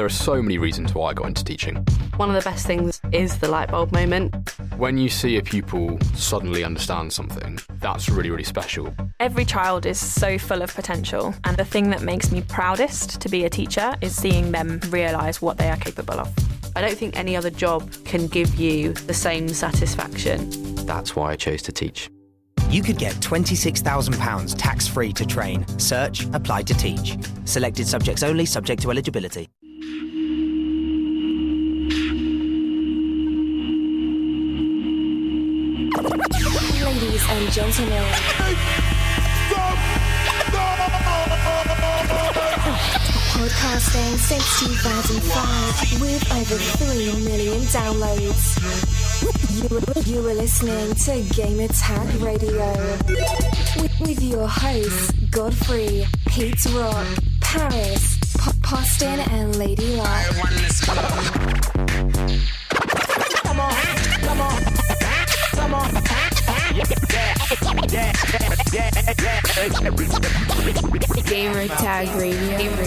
there are so many reasons why I got into teaching. One of the best things is the light bulb moment. When you see a pupil suddenly understand something, that's really, really special. Every child is so full of potential, and the thing that makes me proudest to be a teacher is seeing them realise what they are capable of. I don't think any other job can give you the same satisfaction. That's why I chose to teach. You could get £26,000 tax-free to train. Search, apply to teach. Selected subjects only, subject to eligibility. Ladies and gentlemen. Podcasting since 2005 with over 3 million downloads. You were listening to Gamertag Radio with your hosts Godfrey, Pete Rock, Paris, Poston, and Lady Luck. Come on, come on, come on. Gamertag Radio.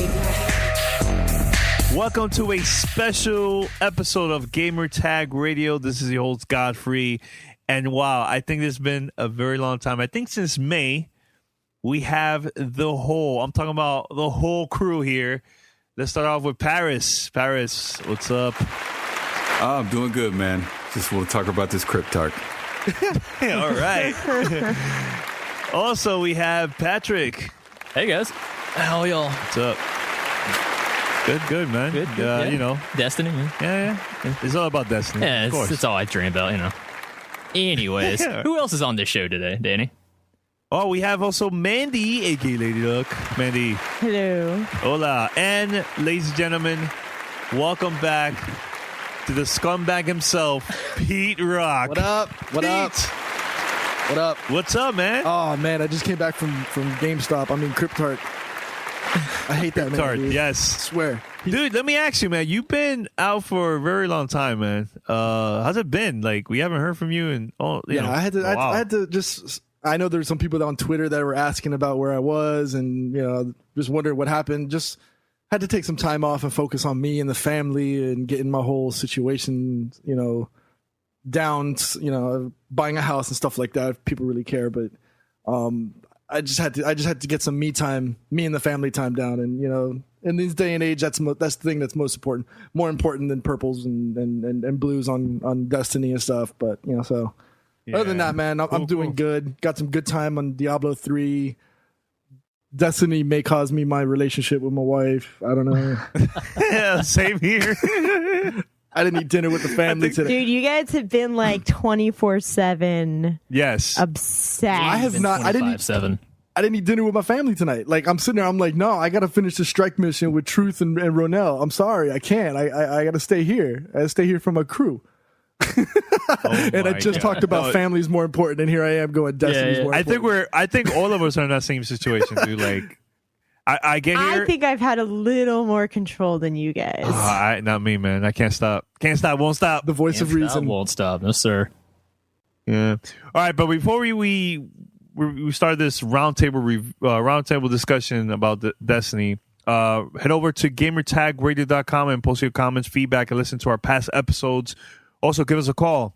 Welcome to a special episode of Gamertag Radio. This is your host Godfrey, and wow, I think it's been a very long time. I think since May, we have I'm talking about the whole crew here. Let's start off with Paris. Paris, what's up? I'm doing good, man. Just want to talk about this Cryptarch. All right. Also, we have Patrick. Hey, guys. How are y'all? What's up? Good, man. Good, yeah. You know. Destiny. Yeah. It's all about Destiny. Yeah, of course. it's all I dream about, you know. Anyways, Yeah. Who else is on this show today, Danny? Oh, we have also Mandy, a.k.a. Lady Luck. Mandy. Hello. Hola. And, ladies and gentlemen, welcome back to the scumbag himself, Pete Rock. What up? What Pete. up? What up? What's up, man? Oh, man, I just came back from GameStop. I mean, Cryptarch. I hate that, man. Cryptarch, Dude. yes. I swear. Dude, let me ask you, man. You've been out for a very long time, man. How's it been? Like, we haven't heard from you in you know, I had to. wow. I had to just. I know there's some people on Twitter that were asking about where I was, and just wondering what happened. Just had to take some time off and focus on me and the family and getting my whole situation, down. Buying a house and stuff like that. If people really care, but I just had to get some me time, me and the family time down, and in this day and age, that's the thing that's most important, more important than purples and blues on Destiny and stuff. But so other than that, man, I'm doing good. Got some good time on Diablo 3. Destiny may cause me my relationship with my wife. I don't know. Yeah, same here. I didn't eat dinner with the family today. Dude, you guys have been like 24/7 Yes. obsessed. I have not. I didn't eat dinner with my family tonight. Like, I'm sitting there, I'm like, no, I got to finish the strike mission with Truth and Ronell. I'm sorry, I can't. I got to stay here. I got to stay here for my crew. And I just talked about family's more important, and here I am going Destiny's more important. I think all of us are in that same situation, dude. Like, I get here. I think I've had a little more control than you guys. Not me, man. I can't stop. Won't stop. The voice of reason won't stop. No, sir. Yeah. All right, but before we start this roundtable discussion about the Destiny, head over to gamertagradio.com and post your comments, feedback, and listen to our past episodes. Also, give us a call,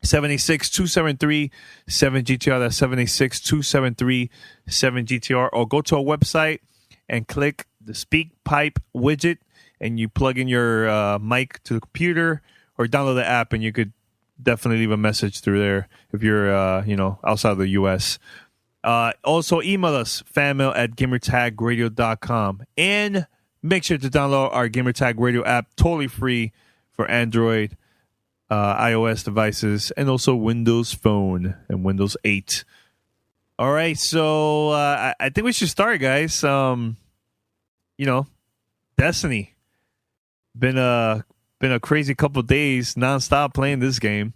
786-273-7GTR. That's 786-273-7GTR. Or go to our website and click the Speak Pipe widget, and you plug in your mic to the computer, or download the app, and you could definitely leave a message through there if you're outside of the U.S. Also, email us, fanmail@gamertagradio.com. And make sure to download our Gamertag Radio app, totally free for Android, iOS devices, and also Windows Phone and Windows 8. All right, so I think we should start, guys. Destiny. Been a crazy couple of days nonstop playing this game.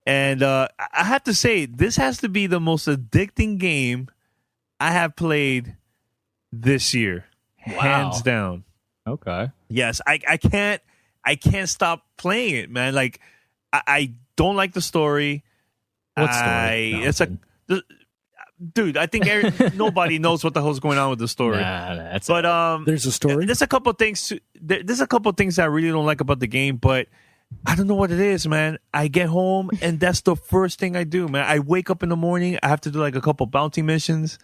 And I have to say, this has to be the most addicting game I have played this year. Wow. Hands down. Okay. Yes, I can't stop playing it, man. Like, I don't like the story. What story? It's dude, I think nobody knows what the hell's going on with the story. There's a story. There's a couple things. There's a couple things that I really don't like about the game, but I don't know what it is, man. I get home and that's the first thing I do, man. I wake up in the morning. I have to do like a couple bounty missions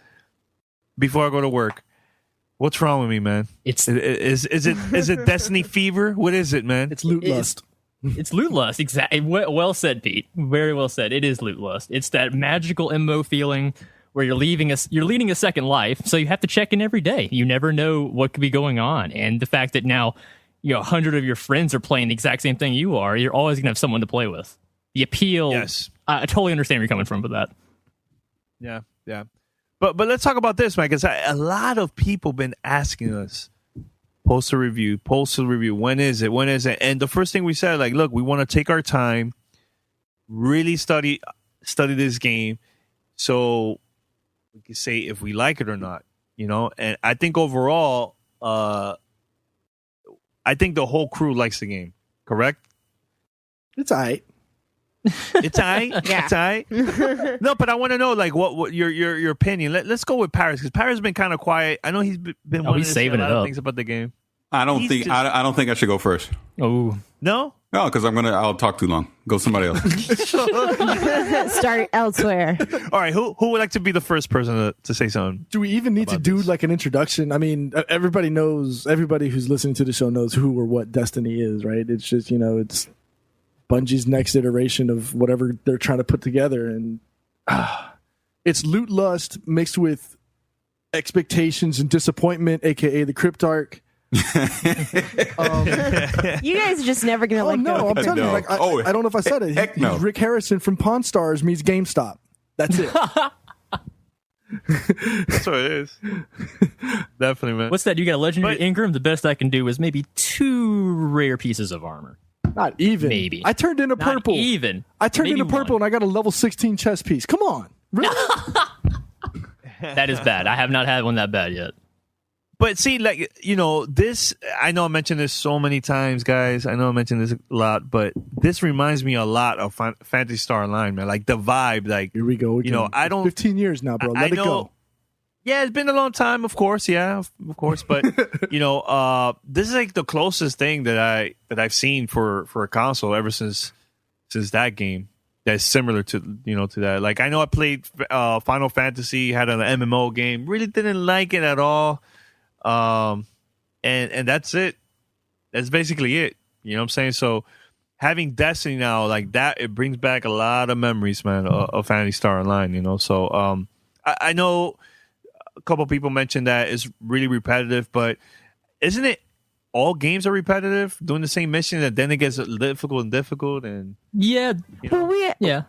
before I go to work. What's wrong with me, man? Is it Destiny fever? What is it, man? It's loot lust. It's loot lust. Exactly. Well said, Pete. Very well said. It is loot lust. It's that magical MMO feeling where you're leading a second life, so you have to check in every day. You never know what could be going on, and the fact that now 100 of your friends are playing the exact same thing you are, you're always gonna have someone to play with. The appeal. Yes, I totally understand where you're coming from with that. Yeah. But let's talk about this, Mike, because a lot of people been asking us, post a review. When is it? And the first thing we said, like, look, we want to take our time, really study this game, so we can say if we like it or not, And I think overall, I think the whole crew likes the game. Correct? It's all right. It's all right. Yeah. It's all right. No, but I want to know, like, what your opinion. Let's go with Paris, because Paris has been kind of quiet. I know he's been wanting to say a lot of things about the game. I don't think I should go first. Oh no, because I'll talk too long. Go somebody else. Start elsewhere. All right, who would like to be the first person to say something? Do we even need to do like an introduction? I mean, everybody who's listening to the show knows who or what Destiny is, right? It's just it's Bungie's next iteration of whatever they're trying to put together, and it's loot lust mixed with expectations and disappointment, aka the Cryptarch. You guys are just never gonna let go. No, I'm telling you, like, I don't know if I said it. He's Rick Harrison from Pawn Stars meets GameStop. That's it. That's what it is. Definitely, man. What's that? You got a legendary Ingram. The best I can do is maybe 2 rare pieces of armor. Not even. Maybe. I turned into purple. Not even. I turned maybe into purple and I got a level 16 chest piece. Come on. Really? That is bad. I have not had one that bad yet. But see, like, this, I know I mentioned this so many times, guys. I know I mentioned this a lot, but this reminds me a lot of Phantasy Star Online, man. Like, the vibe, like, here we go. I don't. 15 years now, bro. Let it go. Yeah, it's been a long time, of course. Yeah, of course. But, this is like the closest thing that I've seen for a console ever since that game. That's similar to to that. Like, I know I played Final Fantasy, had an MMO game, really didn't like it at all. And that's it. That's basically it. You know what I'm saying? So having Destiny now like that, it brings back a lot of memories, man, of Phantasy Star Online. So I know a couple people mentioned that it's really repetitive, but isn't it all games are repetitive, doing the same mission, and then it gets difficult and yeah. Yeah.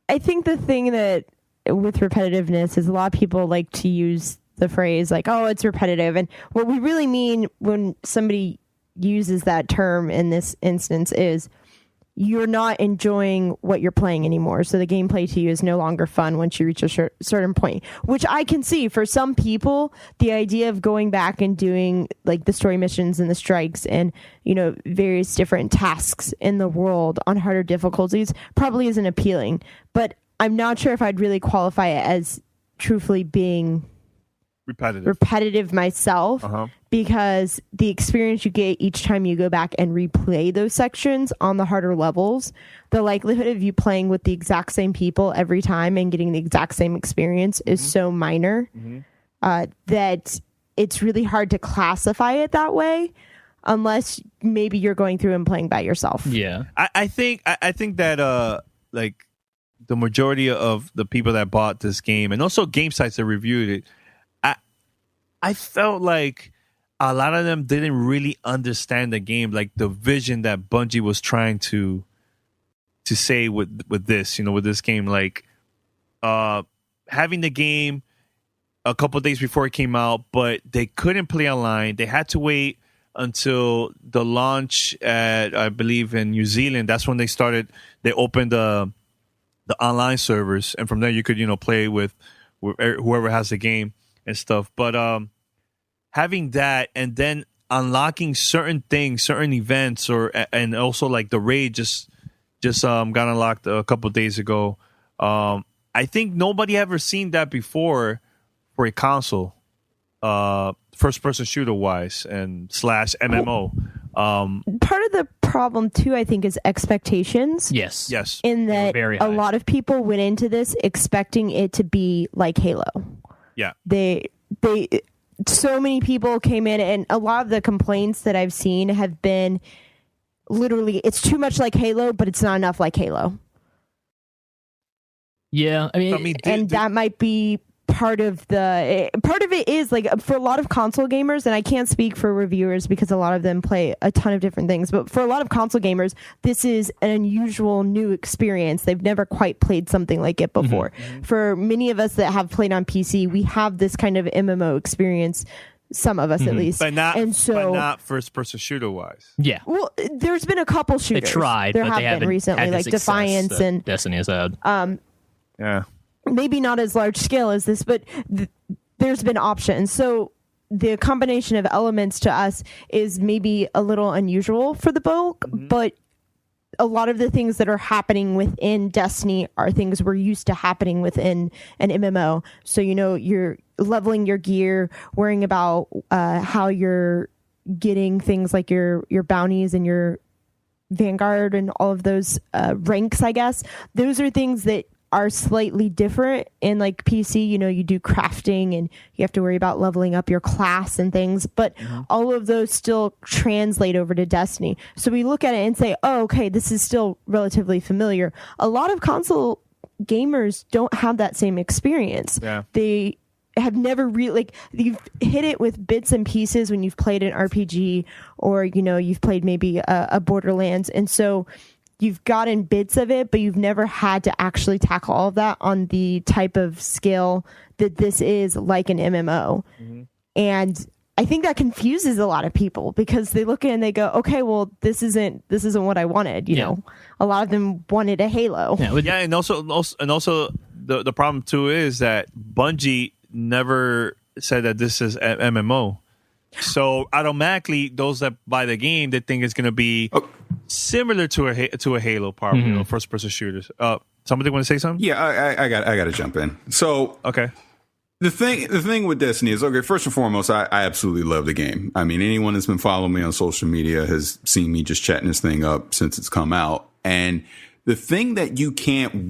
I think the thing that with repetitiveness is a lot of people like to use the phrase like, oh, it's repetitive. And what we really mean when somebody uses that term in this instance is you're not enjoying what you're playing anymore. So the gameplay to you is no longer fun once you reach a certain point, which I can see for some people, the idea of going back and doing like the story missions and the strikes and, various different tasks in the world on harder difficulties probably isn't appealing. But I'm not sure if I'd really qualify it as truthfully being repetitive myself, because the experience you get each time you go back and replay those sections on the harder levels, the likelihood of you playing with the exact same people every time and getting the exact same experience is so minor that it's really hard to classify it that way unless maybe you're going through and playing by yourself. Yeah. I think that like the majority of the people that bought this game and also game sites that reviewed it, I felt like a lot of them didn't really understand the game, like the vision that Bungie was trying to say with this, with this game, like having the game a couple of days before it came out, but they couldn't play online. They had to wait until the launch at, I believe, in New Zealand. That's when they opened the online servers, and from there you could, play with whoever has the game and stuff. But having that and then unlocking certain things, certain events, and also like the raid just got unlocked a couple of days ago. I think nobody ever seen that before for a console, first person shooter wise and / MMO. Part of the problem too, I think, is expectations. Yes. In that very a high. lot of people went into this expecting it to be like Halo. Yeah. They so many people came in, and a lot of the complaints that I've seen have been literally, it's too much like Halo, but it's not enough like Halo. Yeah, I mean, that might be part of it is like for a lot of console gamers, and I can't speak for reviewers because a lot of them play a ton of different things, but for a lot of console gamers, this is an unusual new experience. They've never quite played something like it before. For many of us that have played on PC, we have this kind of MMO experience. Some of us, at least, but not first person shooter wise. Yeah. Well, there's been a couple shooters. They tried, there but have they been haven't recently, had the like success Defiance that and Destiny has had. Yeah. Maybe not as large scale as this, but there's been options. So the combination of elements to us is maybe a little unusual for the bulk, but a lot of the things that are happening within Destiny are things we're used to happening within an MMO. So, you're leveling your gear, worrying about how you're getting things like your bounties and your Vanguard and all of those ranks, I guess. Those are things that are slightly different in like PC. You do crafting and you have to worry about leveling up your class and things, but all of those still translate over to Destiny. So we look at it and say, oh, okay, this is still relatively familiar. A lot of console gamers don't have that same experience. Yeah. They have never really, you've hit it with bits and pieces when you've played an RPG or, you've played maybe a Borderlands. And so you've gotten bits of it, but you've never had to actually tackle all of that on the type of scale that this is, like an MMO. And I think that confuses a lot of people because they look at it and they go, okay, well, this isn't what I wanted. You know, a lot of them wanted a Halo. Yeah, and also the problem too is that Bungie never said that this is an MMO. So automatically, those that buy the game, they think it's going to be similar to a Halo, probably, first person shooters. Somebody want to say something? Yeah, I got to jump in. So okay, the thing with Destiny is, okay, first and foremost, I absolutely love the game. I mean, anyone that's been following me on social media has seen me just chatting this thing up since it's come out. And the thing that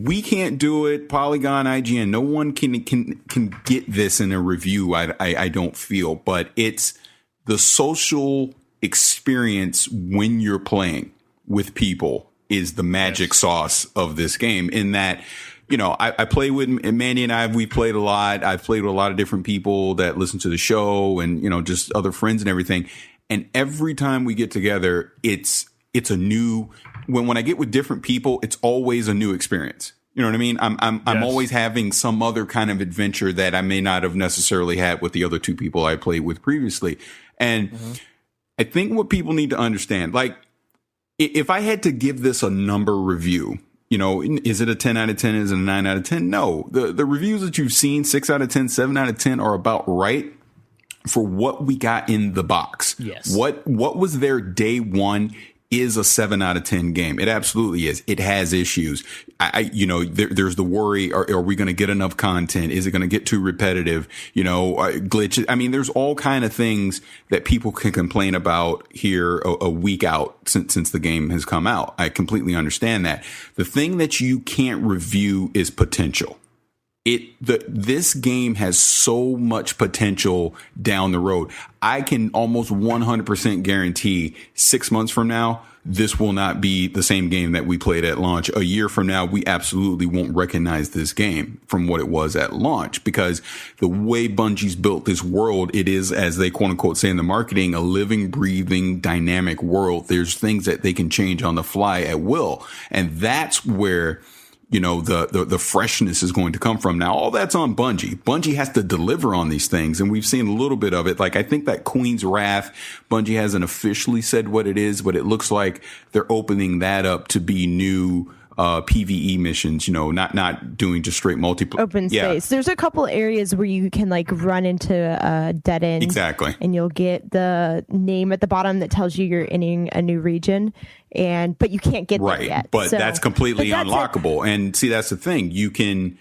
we can't do it, Polygon, IGN, no one can get this in a review. I don't feel, but it's the social experience when you're playing with people is the magic sauce of this game. In that, I play with Mandy and we played a lot. I've played with a lot of different people that listen to the show and, just other friends and everything. And every time we get together, it's a new, when I get with different people, it's always a new experience. You know what I mean? I'm always having some other kind of adventure that I may not have necessarily had with the other two people I played with previously. And I think what people need to understand, like, if I had to give this a number review, is it a 10 out of 10? Is it a 9 out of 10? No, the reviews that you've seen, 6 out of 10, 7 out of 10 are about right for what we got in the box. Yes. What was there day one is a 7 out of 10 game. It absolutely is. It has issues. There's the worry, are we going to get enough content? Is it going to get too repetitive? Glitches. I mean, there's all kind of things that people can complain about here a week out since the game has come out. I completely understand that. The thing that you can't review is potential. This game has so much potential down the road. I can almost 100% guarantee 6 months from now, this will not be the same game that we played at launch. A year from now, we absolutely won't recognize this game from what it was at launch, because the way Bungie's built this world, it is, as they quote unquote say in the marketing, a living, breathing, dynamic world. There's things that they can change on the fly at will. And that's where the freshness is going to come from. Now, all that's on Bungie. Bungie has to deliver on these things, and we've seen a little bit of it. Like, I think that Queen's Wrath, Bungie hasn't officially said what it is, but it looks like they're opening that up to be new PvE missions, not doing just straight multiplayer. Open space. There's a couple areas where you can run into a dead end. Exactly. And you'll get the name at the bottom that tells you you're entering a new region, but you can't get there yet. But that's completely unlockable. And see, that's the thing. You can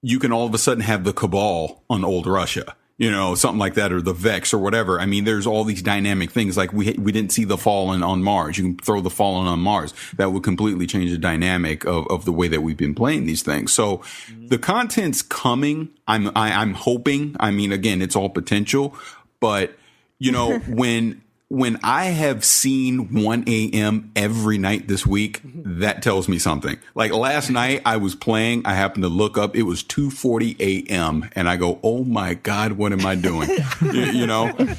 you can all of a sudden have the Cabal on old Russia, something like that, or the Vex or whatever. I mean, there's all these dynamic things. Like we didn't see the Fallen on Mars. You can throw the Fallen on Mars. That would completely change the dynamic of the way that we've been playing these things. So the content's coming. I'm hoping. I mean, again, it's all potential, but when I have seen 1 a.m. every night this week, that tells me something. Like last night I was playing, I happened to look up, it was 2:40 a.m. and I go, oh my God, what am I doing?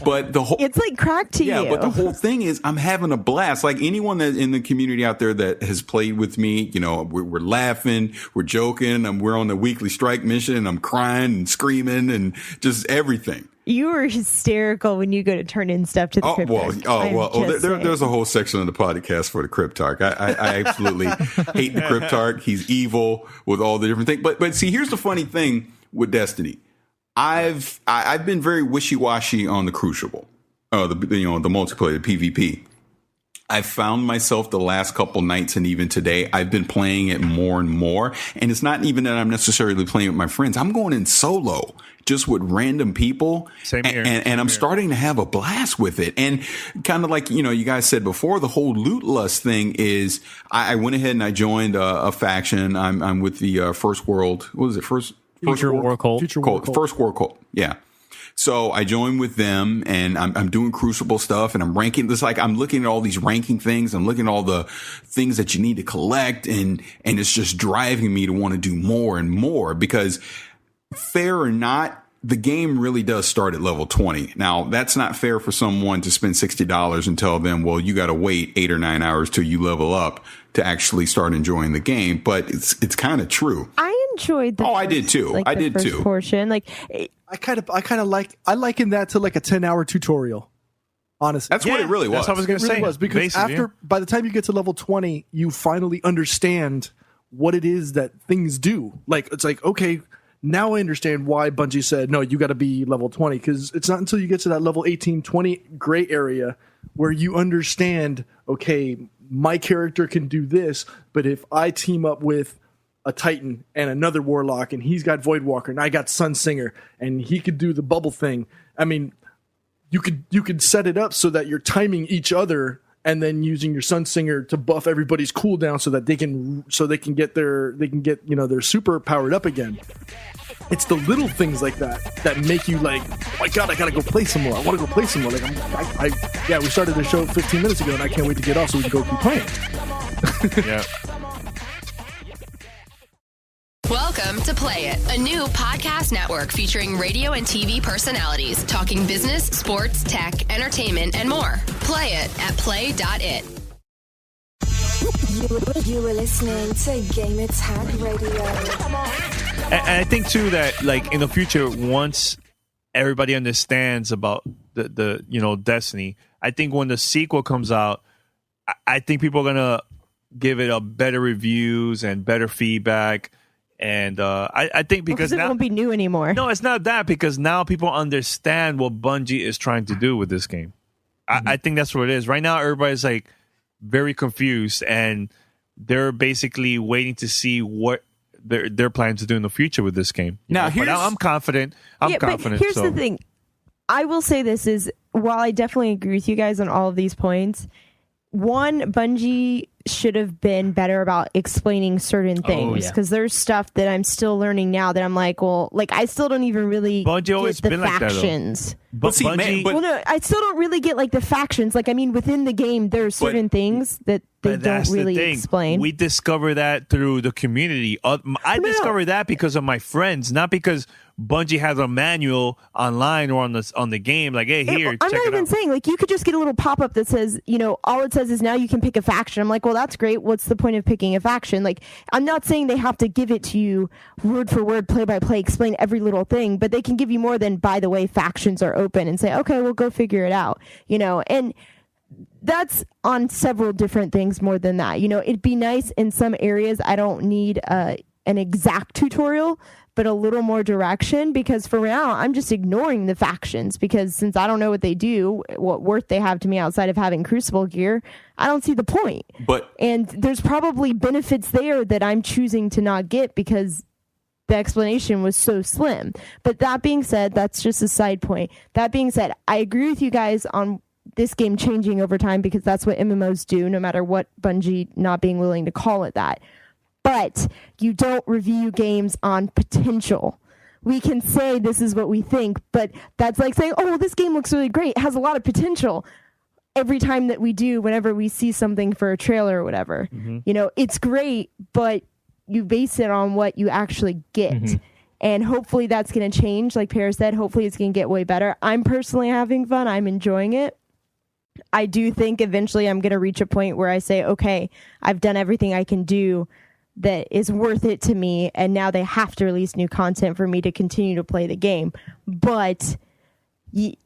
But it's like crack to you. Yeah, but the whole thing is I'm having a blast. Like anyone that in the community out there that has played with me, we're laughing, we're joking, we're on the weekly strike mission, I'm crying and screaming and just everything. You were hysterical when you go to turn in stuff to the Cryptarch. There's a whole section of the podcast for the Cryptarch. I absolutely hate the Cryptarch. He's evil with all the different things. But see, here's the funny thing with Destiny. I've been very wishy-washy on the Crucible, the multiplayer, the PvP. I found myself the last couple nights and even today, I've been playing it more and more. And it's not even that I'm necessarily playing with my friends. I'm going in solo, just with random people. Same here. And I'm starting to have a blast with it. And kind of like, you guys said before, the whole loot lust thing is I went ahead and I joined a faction. I'm with the First World. What was it? Future War Cult. First War Cult. Yeah. So I joined with them and I'm doing Crucible stuff and I'm ranking. It's like I'm looking at all these ranking things. I'm looking at all the things that you need to collect and it's just driving me to want to do more and more because fair or not, the game really does start at level 20. Now, that's not fair for someone to spend $60 and tell them, well, you got to wait 8 or 9 hours till you level up to actually start enjoying the game. But it's kind of true. I enjoyed the I did too. I did too. Portion. I liken that to like a 10-hour tutorial. Honestly, that's what it really was. That's what I was going to say. Was because by the time you get to level 20, you finally understand what it is that things do. Like it's like, okay, now I understand why Bungie said no, you got to be level 20, because it's not until you get to that level 18, 20 gray area where you understand, okay, my character can do this, but if I team up with a Titan and another Warlock and he's got Voidwalker and I got Sunsinger and he could do the bubble thing. I mean, you could set it up so that you're timing each other and then using your Sunsinger to buff everybody's cooldown so that they can get their super powered up again. It's the little things like that make you like, oh my God, I gotta go play some more. I want to go play some more. Like we started the show 15 minutes ago and I can't wait to get off so we can go keep playing. Yeah. Welcome to Play It, a new podcast network featuring radio and TV personalities talking business, sports, tech, entertainment, and more. Play it at play.it. You were listening to Gamertag Radio. And I think too that like in the future, once everybody understands about the Destiny, I think when the sequel comes out, I think people are gonna give it a better reviews and better feedback. And I think because it won't be new anymore. No, it's not that, because now people understand what Bungie is trying to do with this game. I think that's what it is. Right now, everybody's like very confused, and they're basically waiting to see what they're planning to do in the future with this game. But I'm confident. I'm confident. But here's the thing. I will say this is, while I definitely agree with you guys on all of these points, one, Bungie should have been better about explaining certain things, because there's stuff that I'm still learning now that I'm like, well, like I still don't even really Bungie always get the been factions. Like that, but see, well, no, I still don't really get like the factions. Like, I mean, within the game, there are certain things that they don't really explain. We discover that through the community. I discovered that because of my friends, not because Bungie has a manual online or on the game. Like, hey, here, I'm not even saying, like, you could just get a little pop up that says, all it says is now you can pick a faction. I'm like, well, that's great. What's the point of picking a faction? Like, I'm not saying they have to give it to you word for word, play by play, explain every little thing, but they can give you more than, by the way, factions are open, and say, okay, well, go figure it out. And that's on several different things more than that. It'd be nice in some areas. I don't need an exact tutorial, but a little more direction, because for now I'm just ignoring the factions, because since I don't know what they do, what worth they have to me outside of having Crucible gear, I don't see the point. And there's probably benefits there that I'm choosing to not get because the explanation was so slim. But that being said, that's just a side point. That being said, I agree with you guys on this game changing over time because that's what MMOs do, no matter what Bungie not being willing to call it that. But you don't review games on potential. We can say this is what we think, but that's like saying, oh, well, this game looks really great. It has a lot of potential. Every time that we do, whenever we see something for a trailer or whatever, it's great, but you base it on what you actually get. And hopefully that's going to change. Like Pear said, hopefully it's going to get way better. I'm personally having fun. I'm enjoying it. I do think eventually I'm going to reach a point where I say, okay, I've done everything I can do that is worth it to me, and now they have to release new content for me to continue to play the game. But being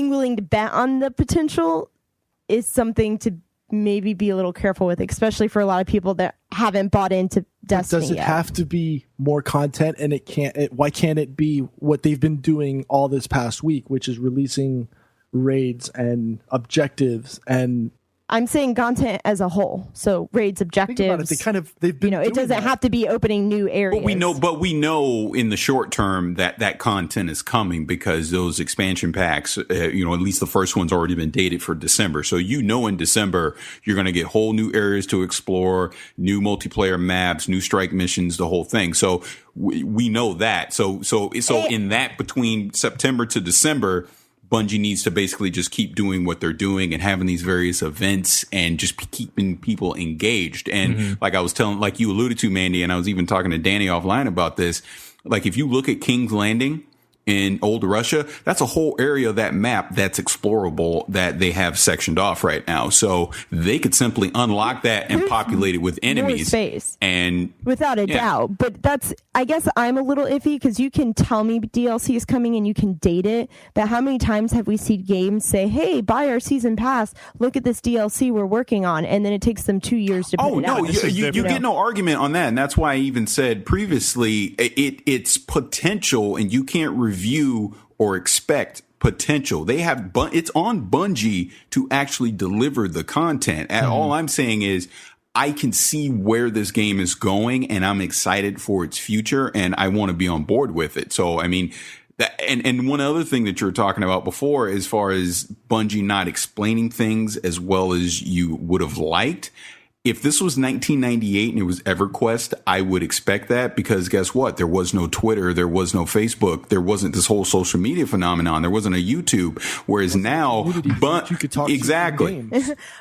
willing to bet on the potential is something to maybe be a little careful with, especially for a lot of people that haven't bought into Destiny Does it yet. have to be more content, and why can't it be what they've been doing all this past week, which is releasing raids and objectives? And I'm saying content as a whole. So raids, objectives. They've been. It doesn't have to be opening new areas. But we know in the short term that content is coming because those expansion packs, at least the first one's already been dated for December. So in December you're going to get whole new areas to explore, new multiplayer maps, new strike missions, the whole thing. So we know that. So in that between September to December, Bungie needs to basically just keep doing what they're doing and having these various events and just keeping people engaged. And like you alluded to, Mandy, and I was even talking to Danny offline about this. Like if you look at King's Landing in old Russia, that's a whole area of that map that's explorable that they have sectioned off right now. So they could simply unlock that and populate it with enemies. More space. And without a doubt. But I guess I'm a little iffy because you can tell me DLC is coming and you can date it. But how many times have we seen games say, hey, buy our season pass, look at this DLC we're working on, and then it takes them 2 years to put it out. You get no argument on that. And that's why I even said previously, it's potential and you can't review or expect potential. It's on Bungie to actually deliver the content. And all I'm saying is I can see where this game is going and I'm excited for its future and I want to be on board with it. So, I mean, and one other thing that you were talking about before, as far as Bungie not explaining things as well as you would have liked. If this was 1998 and it was EverQuest, I would expect that because guess what? There was no Twitter. There was no Facebook. There wasn't this whole social media phenomenon. There wasn't a YouTube. Whereas now, you could talk exactly.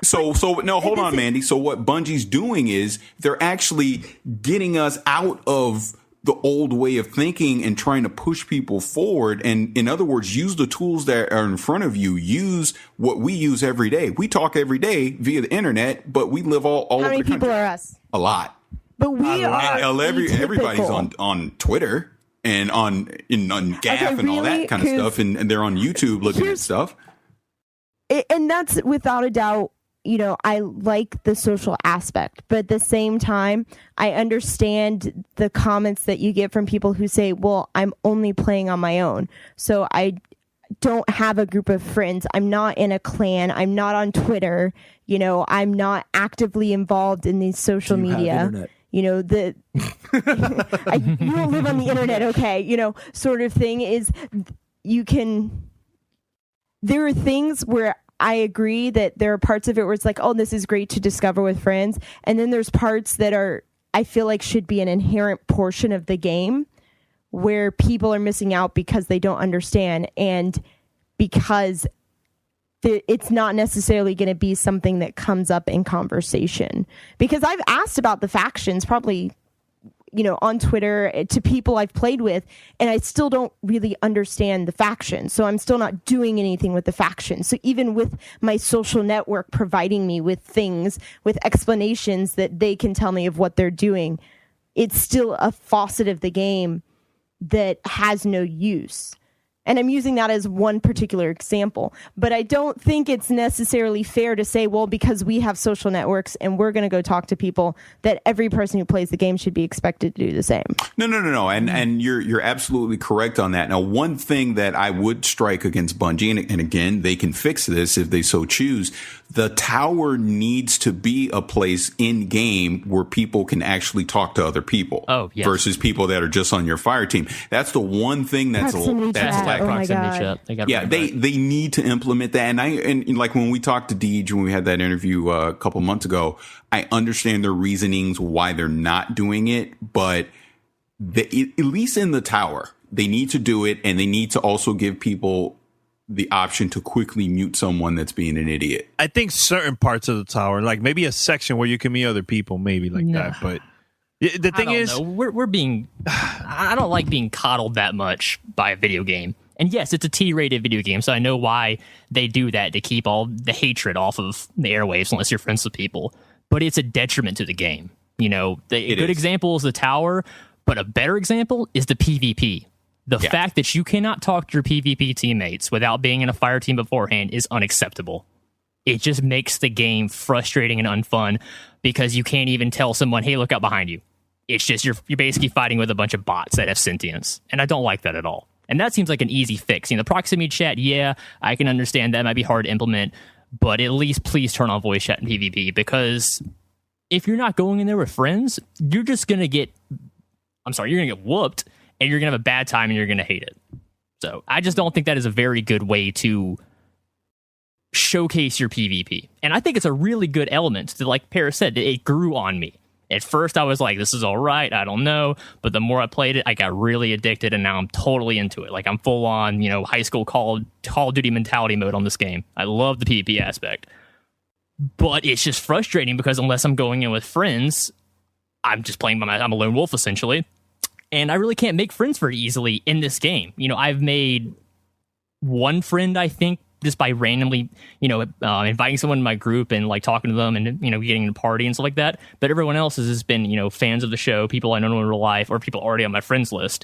So no, hold on, Mandy. So what Bungie's doing is they're actually getting us out of the old way of thinking and trying to push people forward. And in other words, use the tools that are in front of you. Use what we use every day. We talk every day via the internet, but we live all over the country. How many people are us? A lot. But we are everybody's on Twitter and on Gaff and all that kind of stuff. And they're on YouTube looking at stuff. And that's without a doubt, I like the social aspect, but at the same time, I understand the comments that you get from people who say, well, I'm only playing on my own. So I don't have a group of friends. I'm not in a clan. I'm not on Twitter. I'm not actively involved in these social media. You don't live on the internet. Okay. Sort of thing is there are things where I agree that there are parts of it where it's like, oh, this is great to discover with friends. And then there's parts that I feel like should be an inherent portion of the game where people are missing out because they don't understand and because it's not necessarily going to be something that comes up in conversation. Because I've asked about the factions probably, on Twitter to people I've played with, and I still don't really understand the faction. So I'm still not doing anything with the faction. So even with my social network providing me with things, with explanations that they can tell me of what they're doing, it's still a facet of the game that has no use. And I'm using that as one particular example. But I don't think it's necessarily fair to say, well, because we have social networks and we're going to go talk to people, that every person who plays the game should be expected to do the same. No. And you're absolutely correct on that. Now, one thing that I would strike against Bungie, and again, they can fix this if they so choose, the tower needs to be a place in game where people can actually talk to other people. Oh, yes. Versus people that are just on your fire team. That's the one thing that's Proximity chat. lacking. Oh my Proximity God. chat. They need to implement that. And like when we talked to Deej, when we had that interview a couple months ago, I understand their reasonings why they're not doing it, but at least in the tower, they need to do it, and they need to also give people the option to quickly mute someone that's being an idiot. I think certain parts of the tower, like maybe a section where you can meet other people, maybe like that. But the thing is, we're being. I don't like being coddled that much by a video game. And yes, it's a T-rated video game, so I know why they do that, to keep all the hatred off of the airwaves unless you're friends with people. But it's a detriment to the game. You know, a good example is the tower, but a better example is the PvP. The fact that you cannot talk to your PvP teammates without being in a fire team beforehand is unacceptable. It just makes the game frustrating and unfun because you can't even tell someone, hey, look out behind you. It's just you're basically fighting with a bunch of bots that have sentience. And I don't like that at all. And that seems like an easy fix. You know, the proximity chat, I can understand that might be hard to implement, but at least please turn on voice chat in PvP, because if you're not going in there with friends, you're going to get whooped, and you're going to have a bad time, and you're going to hate it. So I just don't think that is a very good way to showcase your PvP. And I think it's a really good element to, like Paris said, it grew on me. At first, I was like, this is all right, I don't know. But the more I played it, I got really addicted, and now I'm totally into it. Like, I'm full on, high school Call of Duty mentality mode on this game. I love the PvP aspect. But it's just frustrating because unless I'm going in with friends, I'm just playing I'm a lone wolf, essentially. And I really can't make friends very easily in this game. I've made one friend, I think, just by randomly, inviting someone in my group and like talking to them and, getting in a party and stuff like that. But everyone else has just been, fans of the show, people I know in real life, or people already on my friends list.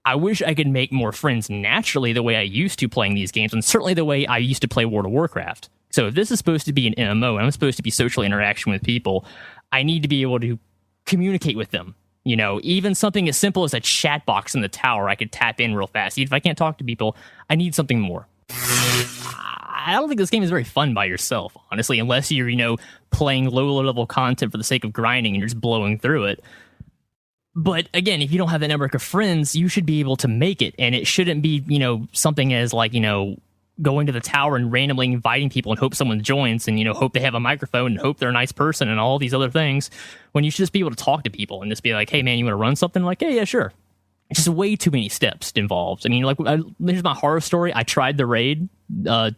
I wish I could make more friends naturally the way I used to playing these games, and certainly the way I used to play World of Warcraft. So if this is supposed to be an MMO and I'm supposed to be social interaction with people, I need to be able to communicate with them. Even something as simple as a chat box in the tower I could tap in real fast. Even if I can't talk to people, I need something more. I don't think this game is very fun by yourself, honestly, unless you're, playing low-level content for the sake of grinding and you're just blowing through it. But again, if you don't have that network of friends, you should be able to make it. And it shouldn't be, something as like, going to the tower and randomly inviting people and hope someone joins and, hope they have a microphone and hope they're a nice person and all these other things, when you should just be able to talk to people and just be like, hey, man, you want to run something? Like, hey, yeah, sure. It's just way too many steps involved. I mean, like, here's my horror story. I tried the raid the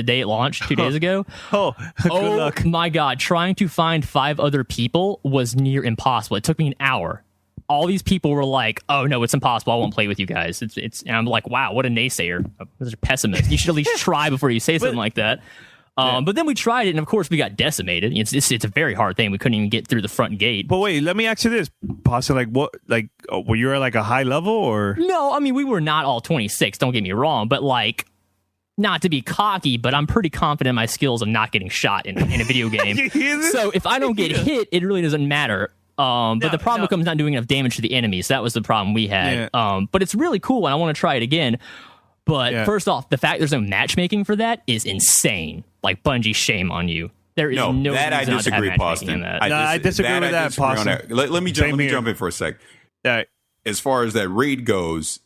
day it launched 2 days ago. Good luck. My God. Trying to find 5 other people was near impossible. It took me an hour. All these people were like, oh, no, it's impossible. I won't play with you guys. And I'm like, wow, what a naysayer. Those are pessimists. You should at least try before you say something like that. But then we tried it, and of course we got decimated. It's a very hard thing. We couldn't even get through the front gate. But wait, let me ask you this, Pasta. Like, what? Like, were you at like a high level or? No, I mean, we were not all 26. Don't get me wrong, but like, not to be cocky, but I'm pretty confident in my skills of not getting shot in a video game. So if I don't get hit, it really doesn't matter. But the problem becomes not doing enough damage to the enemies. That was the problem we had. Yeah. But it's really cool, and I want to try it again. But first off, the fact there's no matchmaking for that is insane. Like, Bungie, shame on you. There is no that I disagree, Boston. I disagree with that, Boston. Let me jump in for a sec. As far as that raid goes,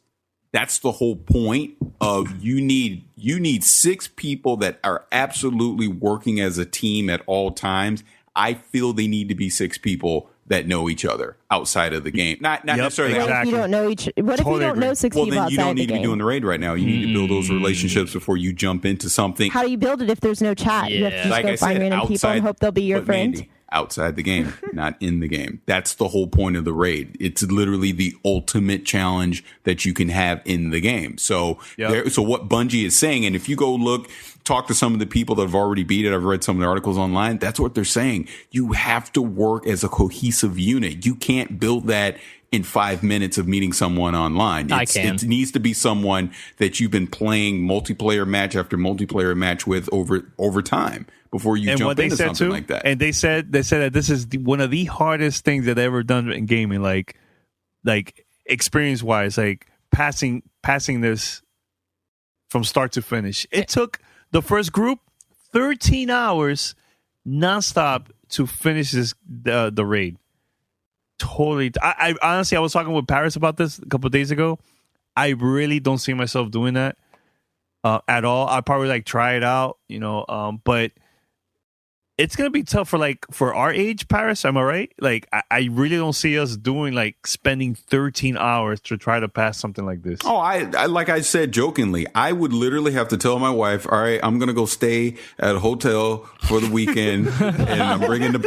that's the whole point of you need 6 people that are absolutely working as a team at all times. I feel they need to be 6 people that know each other outside of the game. Not necessarily. What if you don't know What if you don't know 6 people outside the game? Well, then you don't need to be doing the raid right now. You need to build those relationships before you jump into something. How do you build it if there's no chat? You have to just go find random people and hope they'll be your friend. Mandy, outside the game, not in the game. That's the whole point of the raid. It's literally the ultimate challenge that you can have in the game. So, so what Bungie is saying, and if you go talk to some of the people that have already beat it, I've read some of the articles online, that's what they're saying. You have to work as a cohesive unit. You can't build that in 5 minutes of meeting someone online. It needs to be someone that you've been playing multiplayer match after multiplayer match with over time before you jump into something like that. And they said that this is one of the hardest things that I've ever done in gaming, like experience wise, like passing this from start to finish. It took the first group 13 hours nonstop to finish the raid. Totally. I honestly, I was talking with Paris about this a couple of days ago. I really don't see myself doing that at all. I'd probably try it out, but it's gonna be tough for our age, Paris. Am I right? I really don't see us doing spending 13 hours to try to pass something like this. Oh, I like I said jokingly, I would literally have to tell my wife, all right, I'm gonna go stay at a hotel for the weekend, and I'm bringing the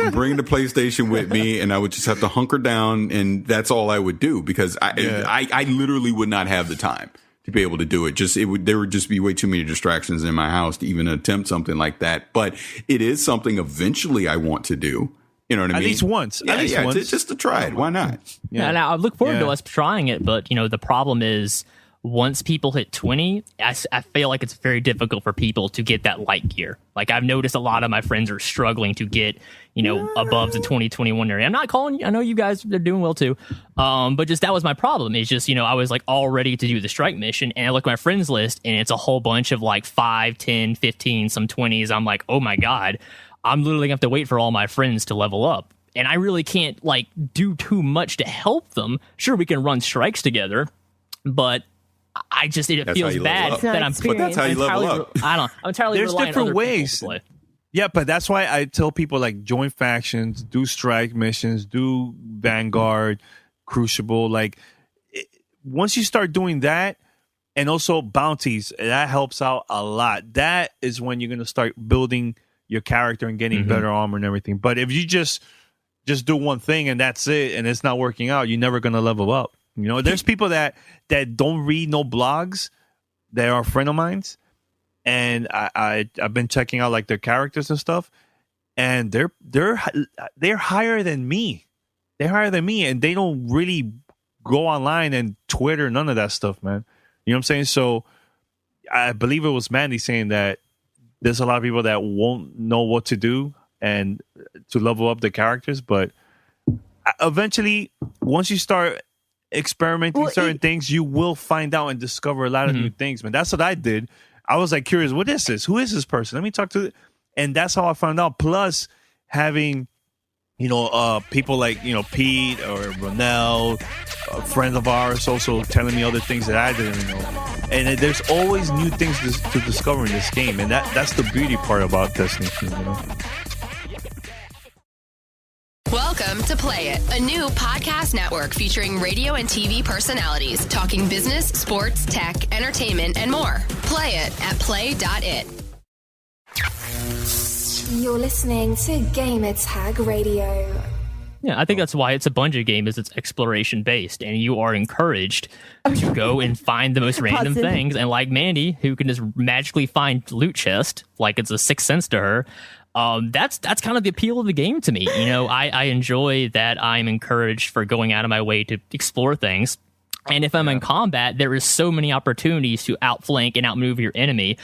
PlayStation with me, and I would just have to hunker down, and that's all I would do because I literally would not have the time to be able to do it. There would just be way too many distractions in my house to even attempt something like that. But it is something eventually I want to do. You know what I mean? At least once. Just to try it. Why not? Yeah. And I look forward to us trying it. But, the problem is once people hit 20, I feel like it's very difficult for people to get that light gear. I've noticed a lot of my friends are struggling to get, above the 2021 area. I'm not calling you. I know you guys are doing well too. But just that was my problem. It's just, I was all ready to do the strike mission, and I look at my friends list and it's a whole bunch of 5, 10, 15, some 20s. I'm like, oh my God, I'm literally gonna have to wait for all my friends to level up. And I really can't do too much to help them. Sure, we can run strikes together, but it feels bad that I'm. But that's how you level up. I don't. I'm entirely. There's different ways. Yeah, but that's why I tell people join factions, do strike missions, do Vanguard, Crucible. Once you start doing that, and also bounties, that helps out a lot. That is when you're gonna start building your character and getting better armor and everything. But if you just do one thing and that's it, and it's not working out, you're never gonna level up. There's people that don't read no blogs. They are a friend of mine's, and I've been checking out their characters and stuff, and they're higher than me. They're higher than me, and they don't really go online and Twitter, none of that stuff, man. You know what I'm saying? So I believe it was Mandy saying that there's a lot of people that won't know what to do and to level up the characters, but eventually, once you start experimenting certain things, you will find out and discover a lot of new things, man. That's what I did. I was curious, what is this? Who is this person? Let me talk to it. And that's how I found out. Plus having, people Pete or Ronell, friends of ours also telling me other things that I didn't know. And there's always new things to discover in this game. And that's the beauty part about Destiny 2, Welcome to Play It, a new podcast network featuring radio and TV personalities talking business, sports, tech, entertainment, and more. Play it at play.it. You're listening to Gamertag Radio. Yeah, I think that's why it's a Bungie game, is it's exploration based, and you are encouraged to go and find the most random things. And like Mandy, who can just magically find loot chest, like it's a sixth sense to her. That's kind of the appeal of the game to me. I enjoy that I'm encouraged for going out of my way to explore things. And if I'm in combat, there is so many opportunities to outflank and outmaneuver your enemy.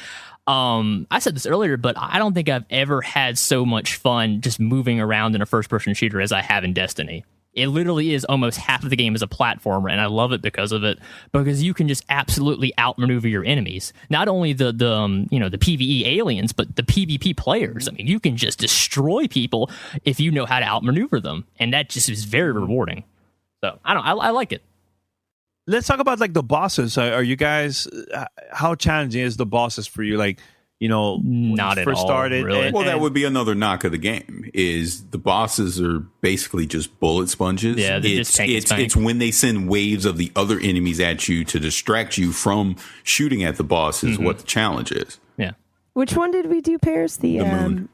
I said this earlier, but I don't think I've ever had so much fun just moving around in a first-person shooter as I have in Destiny. It literally is almost half of the game as a platformer, and I love it because of it, because you can just absolutely outmaneuver your enemies. Not only the PvE aliens, but the PvP players. I mean, you can just destroy people if you know how to outmaneuver them, and that just is very rewarding. So I like it. Let's talk about the bosses. Are you guys? How challenging is the bosses for you? Not at all. Started, really. Well, that would be another knock of the game. Is the bosses are basically just bullet sponges. Yeah, it's when they send waves of the other enemies at you to distract you from shooting at the boss is what the challenge is. Yeah. Which one did we do, Paris? The moon.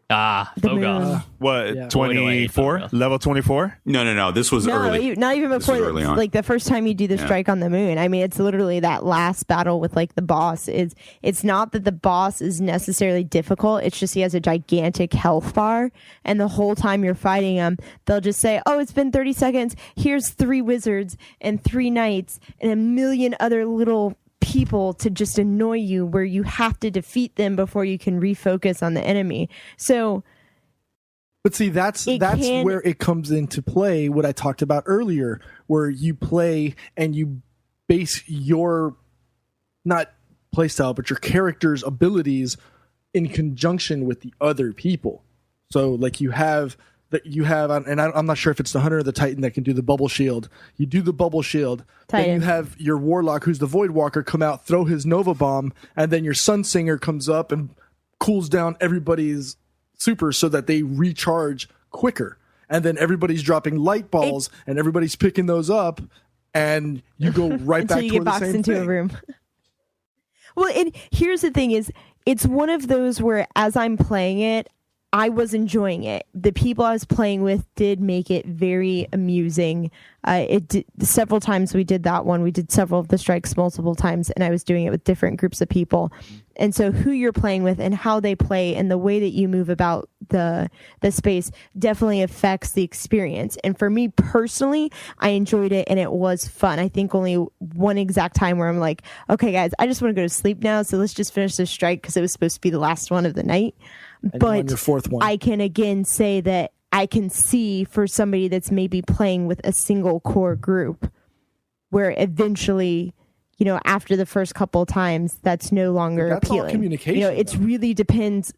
Fogon. What, 24? Level 24? No. This was early. Not even before. Early on. Like the first time you do the strike on the moon. I mean, it's literally that last battle with like the boss. It's not that the boss is necessarily difficult. It's just he has a gigantic health bar, and the whole time you're fighting him, they'll just say, "Oh, it's been 30 seconds. Here's 3 wizards and 3 knights and a million other little people to just annoy you, where you have to defeat them before you can refocus on the enemy." So, but see, that's where it comes into play, what I talked about earlier, where you play and you base your not playstyle but your character's abilities in conjunction with the other people. So like you have, and I'm not sure if it's the hunter or the titan that can do the bubble shield. You do the bubble shield, Titan. then you have your warlock, who's the void walker, come out, throw his nova bomb, and then your sun singer comes up and cools down everybody's super so that they recharge quicker. And then everybody's dropping light balls, and everybody's picking those up, and you go right back until you toward get boxed the same into thing. a room. Well, here's the thing: is it's one of those where as I'm playing it, I was enjoying it. The people I was playing with did make it very amusing. Several times we did that one. We did several of the strikes multiple times, and I was doing it with different groups of people. And so who you're playing with and how they play and the way that you move about the space definitely affects the experience. And for me personally, I enjoyed it and it was fun. I think only one exact time where I'm like, okay, guys, I just want to go to sleep now. So let's just finish this strike because it was supposed to be the last one of the night. And but your 4th one. I can again say that I can see for somebody that's maybe playing with a single core group where eventually, you know, after the first couple of times, that's no longer That's all appealing. communication, You know, it really depends.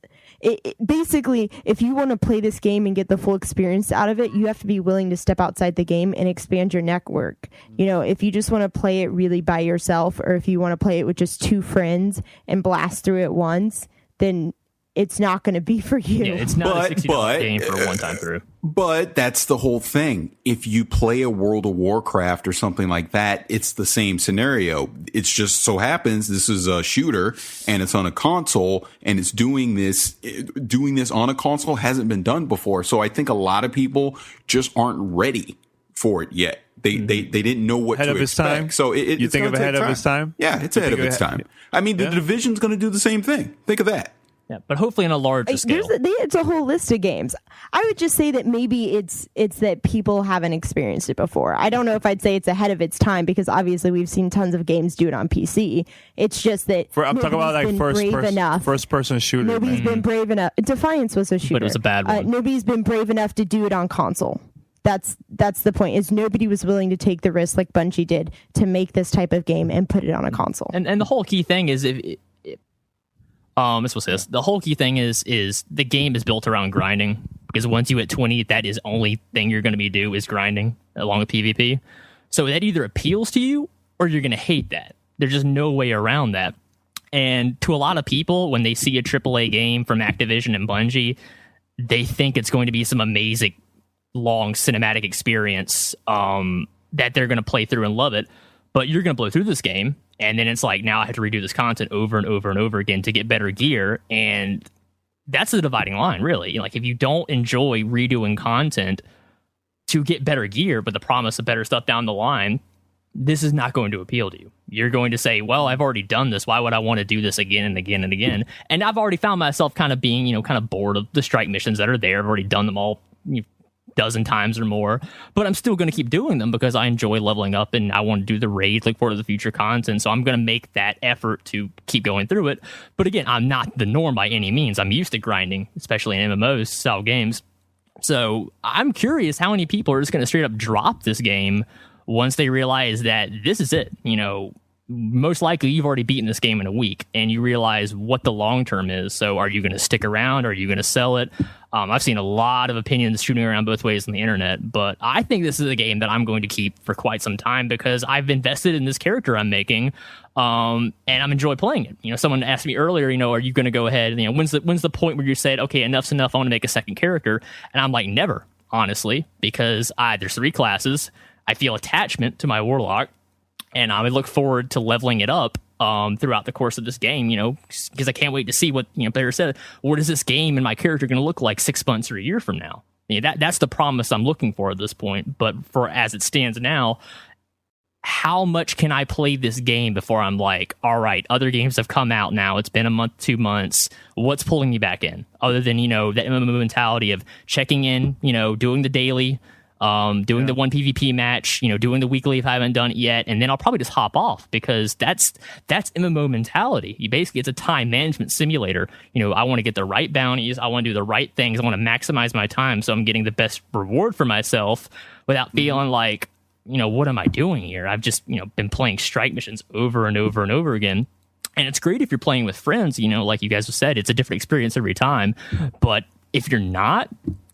Basically, if you want to play this game and get the full experience out of it, you have to be willing to step outside the game and expand your network. You know, if you just want to play it really by yourself, or if you want to play it with just 2 friends and blast through it once, then it's not going to be for you. Yeah, it's not a $60 game for a one-time through. But that's the whole thing. If you play a World of Warcraft or something like that, it's the same scenario. It's just so happens this is a shooter and it's on a console, and it's doing this on a console hasn't been done before. So I think a lot of people just aren't ready for it yet. They didn't know what ahead to of expect. Its time? So you think of ahead of its time? Yeah, it's ahead of its time. I mean, the Division's going to do the same thing. Think of that. Yeah, but hopefully on a larger scale. It's a whole list of games. I would just say that maybe it's that people haven't experienced it before. I don't know if I'd say it's ahead of its time, because obviously we've seen tons of games do it on PC. It's just that I'm talking about like first person shooter. Nobody's been brave enough. Defiance was a shooter, but it was a bad one. Nobody's been brave enough to do it on console. That's the point. Is nobody was willing to take the risk like Bungie did to make this type of game and put it on a console. And the whole key thing is the whole key thing is the game is built around grinding, because once you hit 20, that is the only thing you're going to be do is grinding along with PvP. So that either appeals to you or you're going to hate that. There's just no way around that. And to a lot of people, when they see a AAA game from Activision and Bungie, they think it's going to be some amazing long cinematic experience that they're going to play through and love it. But you're going to blow through this game, and then it's like, now I have to redo this content over and over and over again to get better gear. And that's the dividing line, really. Like, if you don't enjoy redoing content to get better gear, but the promise of better stuff down the line, this is not going to appeal to you. You're going to say, well, I've already done this. Why would I want to do this again and again and again? And I've already found myself kind of being, kind of bored of the strike missions that are there. I've already done them all dozen times or more, but I'm still going to keep doing them because I enjoy leveling up and I want to do the raids, look forward to the future content. So I'm going to make that effort to keep going through it. But again, I'm not the norm by any means. I'm used to grinding, especially in MMOs style games. So I'm curious how many people are just going to straight up drop this game once they realize that this is it. Most likely you've already beaten this game in a week and you realize what the long term is. So are you going to stick around? Are you going to sell it? I've seen a lot of opinions shooting around both ways on the internet, but I think this is a game that I'm going to keep for quite some time because I've invested in this character I'm making, and I'm enjoy playing it. Someone asked me earlier, are you going to go ahead? When's the point where you said, okay, enough's enough, I want to make a second character? And I'm like, never, honestly, because there's 3 classes. I feel attachment to my warlock, and I would look forward to leveling it up throughout the course of this game, because I can't wait to see what, players said. What is this game and my character going to look like 6 months or a year from now? That's the promise I'm looking for at this point. But for as it stands now, how much can I play this game before I'm like, all right, other games have come out now. It's been a month, 2 months. What's pulling me back in? Other than, the MMO mentality of checking in, doing the daily, doing the one PvP match, doing the weekly if I haven't done it yet, and then I'll probably just hop off because that's MMO mentality. It's a time management simulator. I want to get the right bounties, I want to do the right things, I want to maximize my time so I'm getting the best reward for myself without feeling like, what am I doing here? I've just, been playing strike missions over and over and over again. And it's great if you're playing with friends, like you guys have said, it's a different experience every time. But if you're not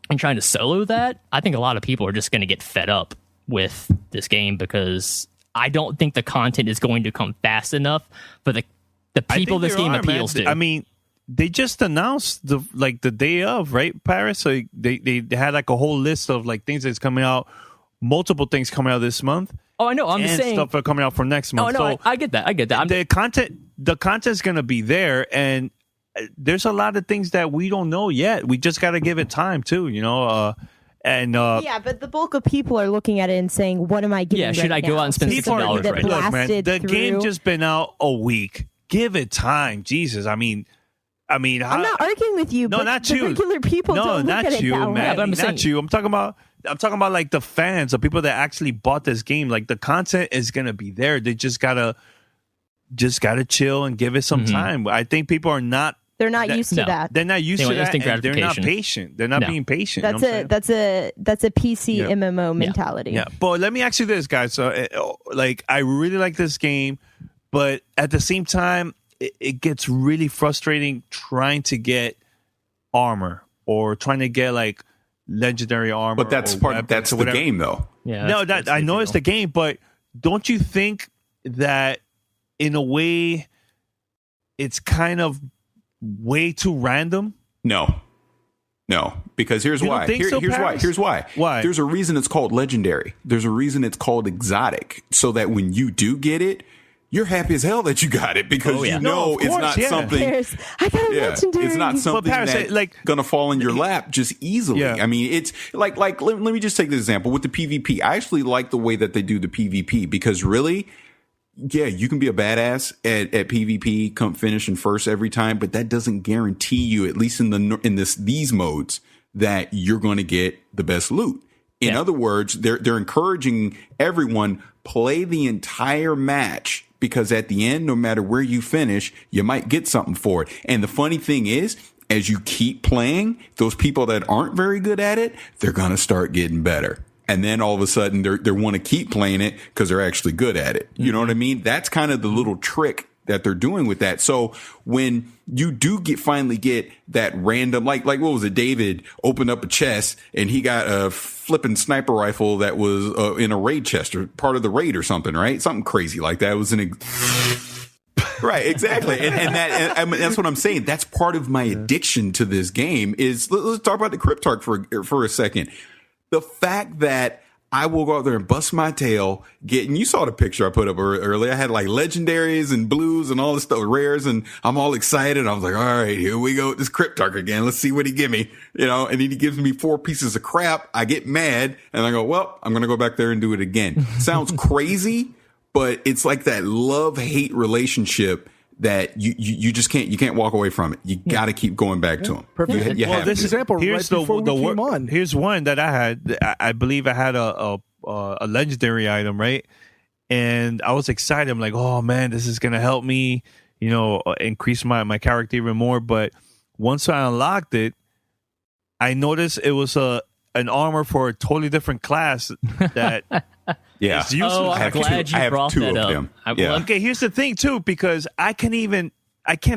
and trying to solo that, I think a lot of people are just going to get fed up with this game because I don't think the content is going to come fast enough for the people this game appeals to. I mean, they just announced the day of, right, Paris? So they had like a whole list of like things that's coming out, multiple things coming out this month. Oh, I know. I'm just saying stuff are coming out for next month. Oh no, I get that. The content's going to be there, and there's a lot of things that we don't know yet. We just got to give it time too, yeah, but the bulk of people are looking at it and saying, "What am I getting?" Yeah, should I go out and spend $60 right now? Look, man, the game just been out a week. Give it time, Jesus. I mean, I'm not arguing with you. No, but not the you. Regular people don't look at it that way. Man. Not you. I'm talking about like the fans, the people that actually bought this game. Like the content is gonna be there. They just gotta chill and give it some time. I think people are not. They're not used to that. They're not used to that. And they're not patient. They're not being patient. That's a PC MMO mentality. Yeah. But let me ask you this, guys. So, I really like this game, but at the same time, it gets really frustrating trying to get armor or trying to get like legendary armor. But that's the game, though. Yeah. I know it's the game, but don't you think that in a way it's kind of way too random? No, because here's why. Here's why. Why? There's a reason it's called legendary. There's a reason it's called exotic, so that when you do get it, you're happy as hell that you got it because it's not something. I got a legendary. It's not something that's gonna fall in your lap just easily. Yeah. I mean, it's like let me just take this example with the PvP. I actually like the way that they do the PvP because really, yeah, you can be a badass at PvP, come finishing first every time, but that doesn't guarantee you, at least in these modes, that you're going to get the best loot. In other words, they're encouraging everyone play the entire match. Because at the end, no matter where you finish, you might get something for it. And the funny thing is, as you keep playing, those people that aren't very good at it, they're going to start getting better. And then all of a sudden, they want to keep playing it because they're actually good at it. You know what I mean? That's kind of the little trick that they're doing with that. So when you do finally get that random, like what was it? David opened up a chest and he got a flipping sniper rifle that was in a raid chest or part of the raid or something, right? Something crazy like that. It was right, exactly. And that's what I'm saying. That's part of my addiction to this game is, let's talk about the Cryptarch for a second. The fact that I will go out there and bust my tail, and you saw the picture I put up earlier. I had like legendaries and blues and all this stuff, rares, and I'm all excited. I was like, all right, here we go with this Cryptarch again. Let's see what he give me, and then he gives me 4 pieces of crap. I get mad and I go, well, I'm going to go back there and do it again. Sounds crazy, but it's like that love-hate relationship that you just can't walk away from it. You got to keep going back to them. Perfect. This example here's right before we came on. Here's one that I had. I believe I had a legendary item, right? And I was excited. I'm like, oh man, this is gonna help me, increase my character even more. But once I unlocked it, I noticed it was an armor for a totally different class that. Yeah. It's useless. Oh, I'm glad you brought that up. Okay, here's the thing too, because I can't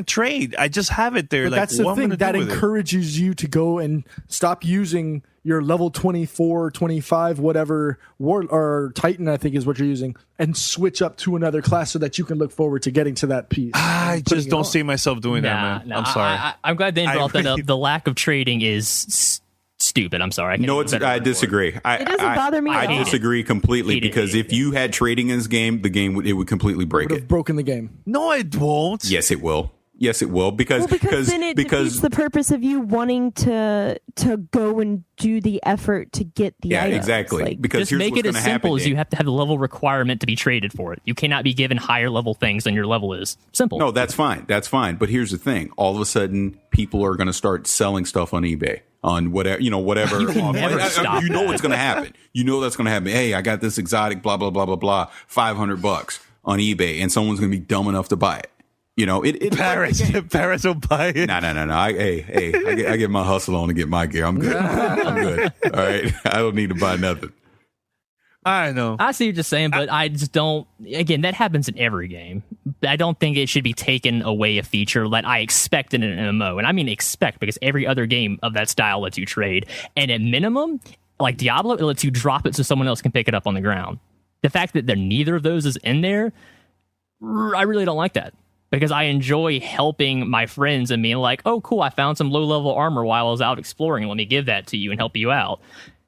trade. I just have it there. But that's the thing that encourages you to go and stop using your level 24, 25, whatever or Titan, I think is what you're using, and switch up to another class so that you can look forward to getting to that piece. I just don't see myself doing that, man. I'm sorry. I'm glad they brought that up. The lack of trading is stupid. I'm sorry. I disagree. It doesn't bother me. I disagree completely because if you had trading in this game, it would completely break it. Broken the game. No, it won't. Yes, it will. Yes, it will because then it defeats the purpose of you wanting to go and do the effort to get the items. Exactly. Because just make it as simple as you have to have the level requirement to be traded for it. You cannot be given higher level things than your level is. Simple. No, that's fine. That's fine. But here's the thing: all of a sudden, people are going to start selling stuff on eBay. On whatever, whatever. You can never stop you know what's going to happen. You know that's going to happen. Hey, I got this exotic, blah blah blah blah blah, $500 on eBay, and someone's going to be dumb enough to buy it. Paris will buy it. No. I get my hustle on to get my gear. I'm good. I'm good. All right. I don't need to buy nothing. I know. I see what you're saying, but I just don't. Again, that happens in every game. I don't think it should be taken away a feature that I expect in an MMO. And I mean expect because every other game of that style lets you trade. And at minimum, like Diablo, it lets you drop it so someone else can pick it up on the ground. The fact that neither of those is in there, I really don't like that. Because I enjoy helping my friends and being like, oh, cool, I found some low-level armor while I was out exploring. Let me give that to you and help you out.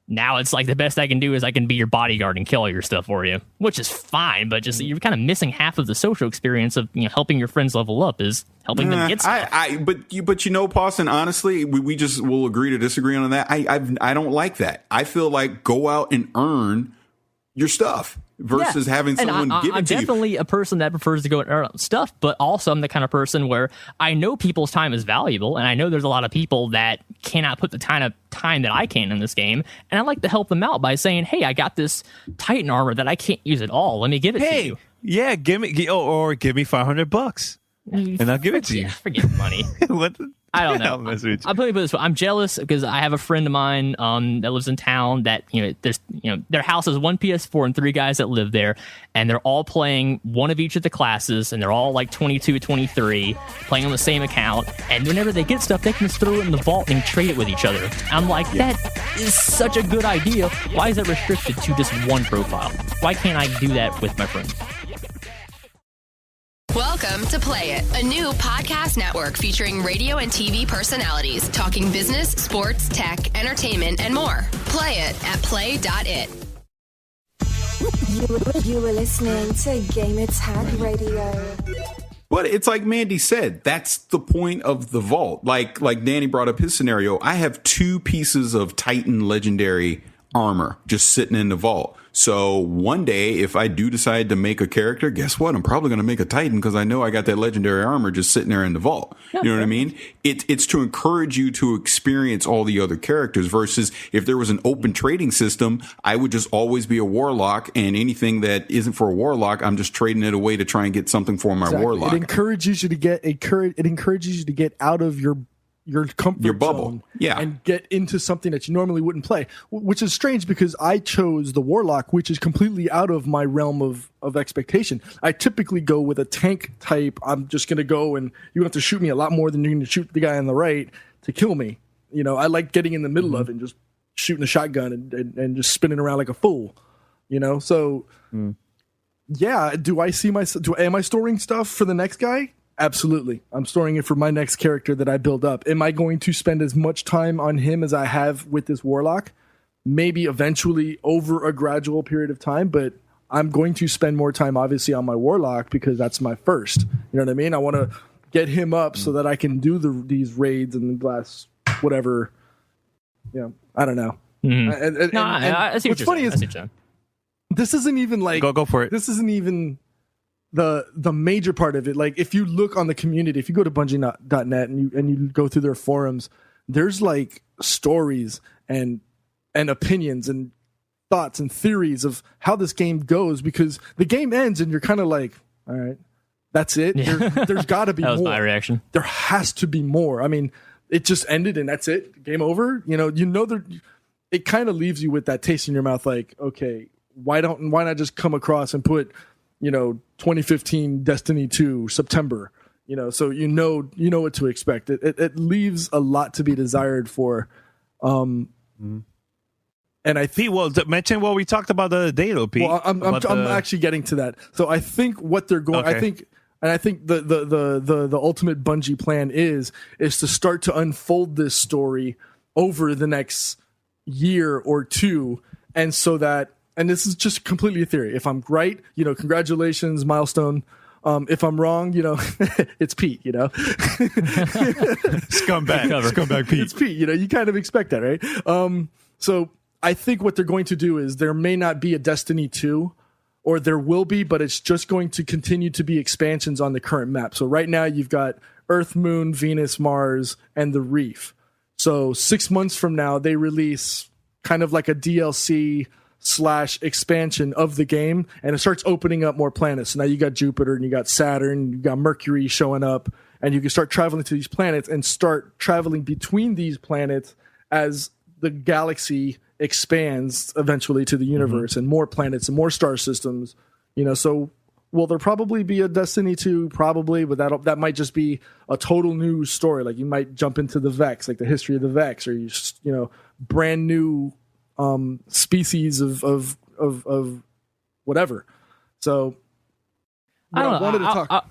Now it's like the best I can do is I can be your bodyguard and kill all your stuff for you, which is fine, but just you're kind of missing half of the social experience of helping your friends level up is helping them get stuff. But Paulson, honestly, we just will agree to disagree on that. I don't like that. I feel like go out and earn your stuff. Versus having someone give it to you. I'm definitely a person that prefers to go and earn stuff, but also I'm the kind of person where I know people's time is valuable, and I know there's a lot of people that cannot put the time that I can in this game, and I like to help them out by saying, hey, I got this Titan armor that I can't use at all. Let me give it to you. Yeah, give me $500, and I'll give it to you. Forget money. What? I don't know. I'll put it this way. I'm jealous because I have a friend of mine that lives in town that their house has one PS4 and 3 guys that live there, and they're all playing one of each of the classes, and they're all like 22, 23, playing on the same account. And whenever they get stuff, they can just throw it in the vault and trade it with each other. I'm like, that is such a good idea. Why is that restricted to just one profile? Why can't I do that with my friends? Welcome to Play It, a new podcast network featuring radio and TV personalities talking business, sports, tech, entertainment, and more. Play it at play.it. You were listening to Gamertag Radio. But it's like Mandy said, that's the point of the vault. Like Danny brought up his scenario. I have 2 pieces of Titan legendary armor just sitting in the vault. So one day, if I do decide to make a character, guess what? I'm probably going to make a Titan because I know I got that legendary armor just sitting there in the vault. You know what I mean? It's to encourage you to experience all the other characters versus if there was an open trading system, I would just always be a warlock, and anything that isn't for a warlock, I'm just trading it away to try and get something for my warlock. It encourages you to get out of your comfort bubble zone, and get into something that you normally wouldn't play, which is strange because I chose the warlock, which is completely out of my realm of expectation. I typically go with a tank type. I'm just going to go and you have to shoot me a lot more than you're going to shoot the guy on the right to kill me. I like getting in the middle of it and just shooting a shotgun and just spinning around like a fool, so yeah. Am I storing stuff for the next guy? Absolutely. I'm storing it for my next character that I build up. Am I going to spend as much time on him as I have with this warlock? Maybe eventually over a gradual period of time, but I'm going to spend more time obviously on my warlock because that's my first. You know what I mean? I want to get him up so that I can do these raids and the last whatever. I don't know. Mm-hmm. I see what's funny is this isn't even like go for it. This isn't even the major part of it. Like if you look on the community, if you go to Bungie.net and you go through their forums, there's like stories and opinions and thoughts and theories of how this game goes because the game ends and you're kind of like, all right, that's it. Yeah. There's got to be that was more. My reaction. There has to be more. I mean, it just ended and that's it. Game over. It kind of leaves you with that taste in your mouth. Like, okay, why not just come across and put 2015 Destiny 2 September, so you know what to expect. It leaves a lot to be desired for, and I think mention what we talked about the other day, though, Pete. Well, I'm actually getting to that. So I think what they're going, okay. I think the ultimate Bungie plan is to start to unfold this story over the next year or two, and so that, and this is just completely a theory. If I'm right, congratulations, milestone. If I'm wrong, it's Pete, Scumbag Pete. It's Pete, you kind of expect that, right? So I think what they're going to do is there may not be a Destiny 2, or there will be, but it's just going to continue to be expansions on the current map. So right now you've got Earth, Moon, Venus, Mars, and the Reef. So 6 months from now, they release kind of like a DLC / expansion of the game, and it starts opening up more planets. So now you got Jupiter, and you got Saturn, you got Mercury showing up, and you can start traveling to these planets and start traveling between these planets as the galaxy expands eventually to the universe, and more planets and more star systems. So will there probably be a Destiny 2? Probably, but that might just be a total new story. Like you might jump into the Vex, like the history of the Vex, or brand new species of whatever. So I wanted to talk.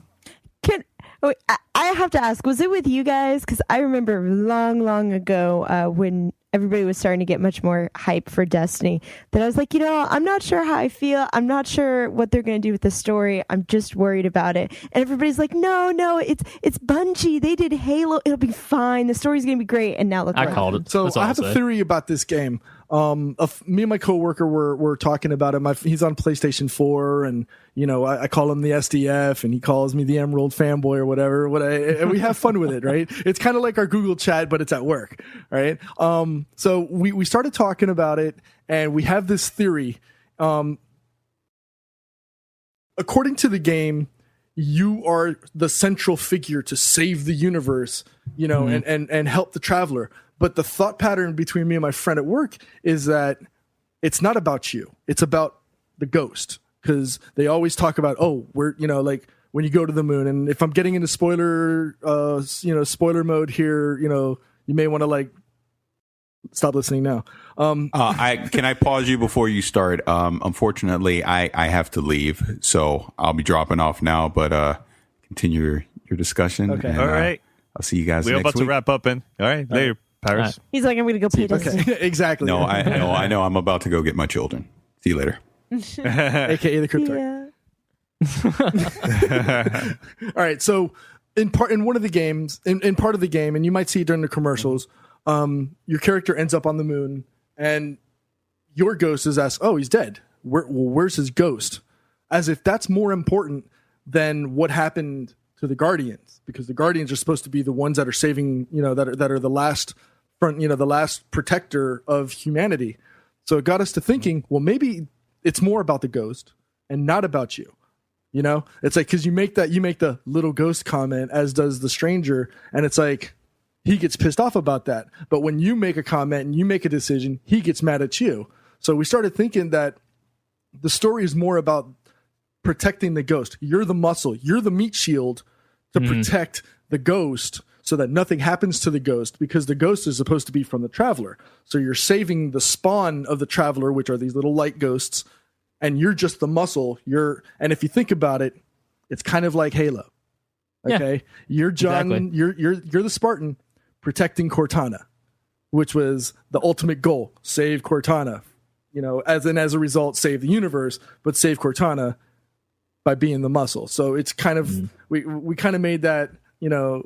I have to ask, was it with you guys? Because I remember long ago when everybody was starting to get much more hype for Destiny, that I was like, I'm not sure how I feel. I'm not sure what they're going to do with the story. I'm just worried about it. And everybody's like, no, it's Bungie. They did Halo. It'll be fine. The story's going to be great. And now look, I called it. So I have a theory about this game. Me and my coworker were talking about it. He's on PlayStation 4, and I call him the SDF, and he calls me the Emerald fanboy or whatever. And we have fun with it, right? It's kind of like our Google chat, but it's at work, right? So we started talking about it, and we have this theory. According to the game, you are the central figure to save the universe, and help the traveler. But the thought pattern between me and my friend at work is that it's not about you. It's about the ghost, because they always talk about, we're, like when you go to the moon. And if I'm getting into spoiler mode here, you may want to stop listening now. Can I pause you before you start? Unfortunately, I have to leave, so I'll be dropping off now. But continue your discussion. Okay. All right. I'll see you guys. We're next about week. to wrap up, and all right, later, Paris. He's like, I'm going to go pay attention. Okay, exactly. No, I know. I'm about to go get my children. See you later. AKA the Cryptarch. Yeah. All right. So in part of the game, and you might see it during the commercials, your character ends up on the moon, and your ghost is asked, "Oh, he's dead. Where's his ghost?" As if that's more important than what happened to the Guardians, because the Guardians are supposed to be the ones that are saving, that are the last front, the last protector of humanity. So it got us to thinking, well, maybe it's more about the ghost and not about you. It's like, because you make the little ghost comment, as does the stranger, and it's like he gets pissed off about that. But when you make a comment and you make a decision, he gets mad at you. So we started thinking that the story is more about protecting the ghost. You're the muscle. You're the meat shield to protect the ghost, so that nothing happens to the ghost, because the ghost is supposed to be from the traveler. So you're saving the spawn of the traveler, which are these little light ghosts, and you're just the muscle. And if you think about it, it's kind of like Halo. Okay, yeah, you're John. Exactly. You're the Spartan protecting Cortana, which was the ultimate goal: save Cortana. As a result, save the universe, but save Cortana by being the muscle. So it's kind of we kind of made that, we kind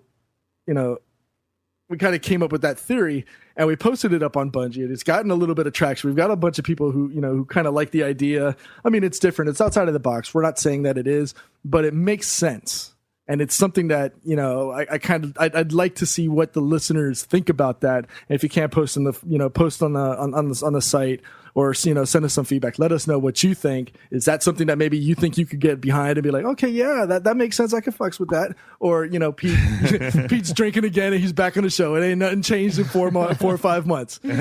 of came up with that theory, and we posted it up on Bungie, and it's gotten a little bit of traction. We've got a bunch of people who kind of like the idea. I mean, it's different. It's outside of the box. We're not saying that it is, but it makes sense. And it's something that, I'd like to see what the listeners think about that. And if you can't post on the site, or send us some feedback, let us know what you think. Is that something that maybe you think you could get behind and be like, okay, yeah, that makes sense. I can fucks with that. Or Pete's drinking again and he's back on the show. It ain't nothing changed in 4 or 5 months. No,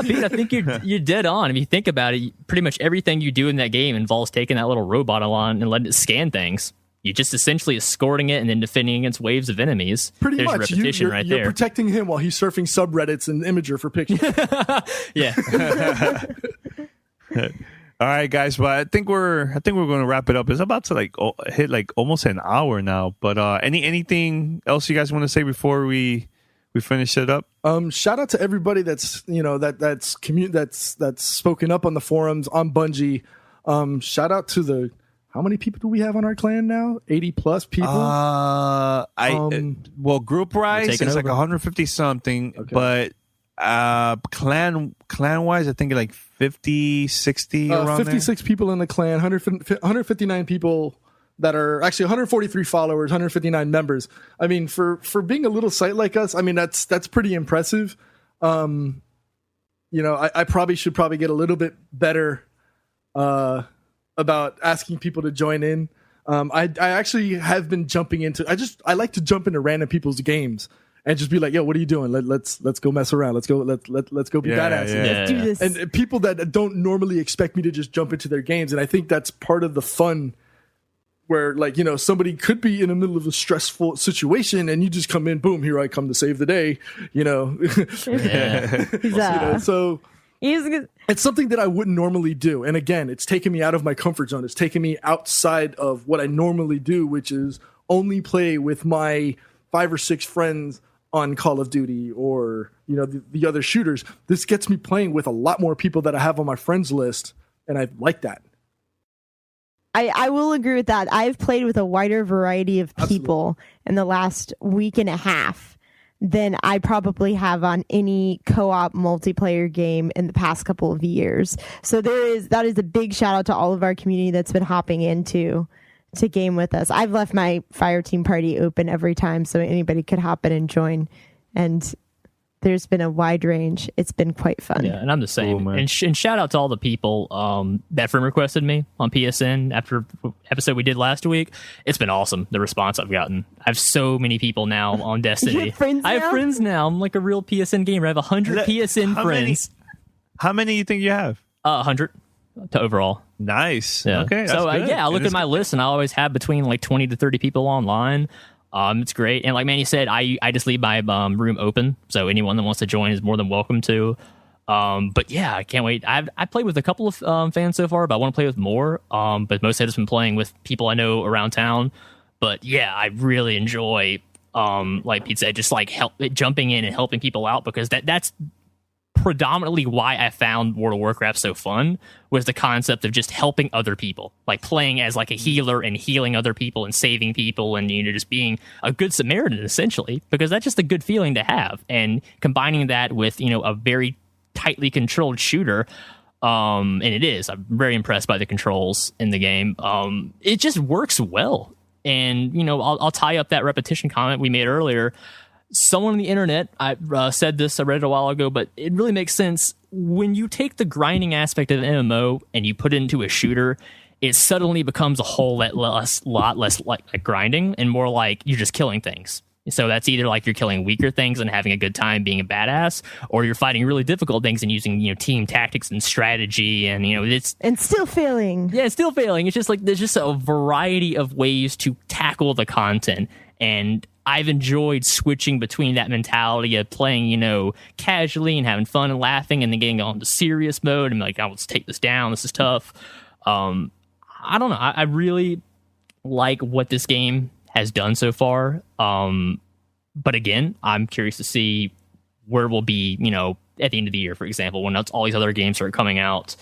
Pete, I think you're dead on. If you think about it, pretty much everything you do in that game involves taking that little robot along and letting it scan things. You're just essentially escorting it and then defending against waves of enemies. Pretty There's much. Repetition You're protecting him while he's surfing subreddits and Imager for pictures. Yeah. All right, guys. But I think we're going to wrap it up. It's about to hit almost an hour now. But anything else you guys want to say before we we finish it up? Shout out to everybody that's that's spoken up on the forums on Bungie. Shout out to how many people do we have on our clan now? 80 plus people. Group rise is like 150 something, but clan wise, I think like 50, 60 around 56 there. People in the clan, 159 people that are actually 143 followers, 159 members. I mean, for being a little site like us, I mean that's pretty impressive. I probably should get a little bit better about asking people to join in. I actually have been jumping into. I like to jump into random people's games and just be like, "Yo, what are you doing? Let's go mess around. Let's go be badass. Let's do this." And people that don't normally expect me to just jump into their games, and I think that's part of the fun. Where somebody could be in the middle of a stressful situation, and you just come in, boom, here I come to save the day. So. It's something that I wouldn't normally do. And again, it's taken me out of my comfort zone. It's taken me outside of what I normally do, which is only play with my 5 or 6 friends on Call of Duty or, the other shooters. This gets me playing with a lot more people that I have on my friends list. And I like that. I will agree with that. I've played with a wider variety of people in the last week and a half than I probably have on any co-op multiplayer game in the past couple of years. So that is a big shout out to all of our community that's been hopping into to game with us. I've left my fire team party open every time so anybody could hop in and join. And there's been a wide range. It's been quite fun. Yeah, and I'm the same. Cool, and shout out to all the people that friend requested me on PSN after the episode we did last week. It's been awesome, the response I've gotten. I have so many people now on Destiny. I have friends now. I'm like a real PSN gamer. I have 100 PSN friends. How many do you think you have? 100 to overall. Nice. Yeah. Okay. So I look at my list, and I always have between like 20 to 30 people online. It's great. And like Manny said, I just leave my room open. So anyone that wants to join is more than welcome to. But yeah, I can't wait. I played with a couple of fans so far, but I want to play with more. But most I've just been playing with people I know around town. But yeah, I really enjoy, like Pete said, just like jumping in and helping people out, because that's predominantly why I found World of Warcraft so fun, was the concept of just helping other people, like playing as like a healer and healing other people and saving people, and just being a good Samaritan essentially, because that's just a good feeling to have. And combining that with a very tightly controlled shooter, and it is. I'm very impressed by the controls in the game. It just works well, and I'll tie up that repetition comment we made earlier. Someone on the internet, I said this, I read it a while ago, but it really makes sense. When you take the grinding aspect of an MMO and you put it into a shooter, it suddenly becomes a whole lot less like grinding and more like you're just killing things. So that's either like you're killing weaker things and having a good time being a badass, or you're fighting really difficult things and using team tactics and strategy, and it's still failing. Yeah, it's still failing. It's just like there's just a variety of ways to tackle the content, and I've enjoyed switching between that mentality of playing, casually and having fun and laughing, and then getting on to serious mode and like, let's take this down. This is tough. I don't know. I really like what this game has done so far. But again, I'm curious to see where we'll be, at the end of the year, for example, when all these other games start coming out.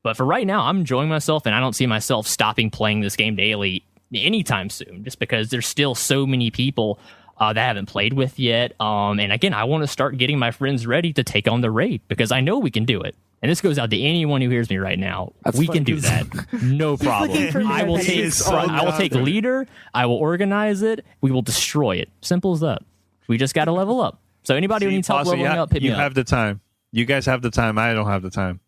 But for right now, I'm enjoying myself, and I don't see myself stopping playing this game daily anytime soon, just because there's still so many people that I haven't played with yet. And again, I want to start getting my friends ready to take on the raid, because I know we can do it. And this goes out to anyone who hears me right now. We can do that. No problem. I will take leader. I will organize it. We will destroy it. Simple as that. We just got to level up. So anybody who needs help leveling up, hit me up. You have the time. You guys have the time. I don't have the time.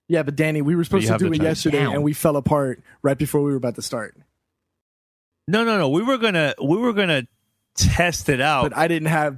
Yeah, but Danny, we were supposed to do it yesterday, and we fell apart right before we were about to start. No. We were gonna test it out.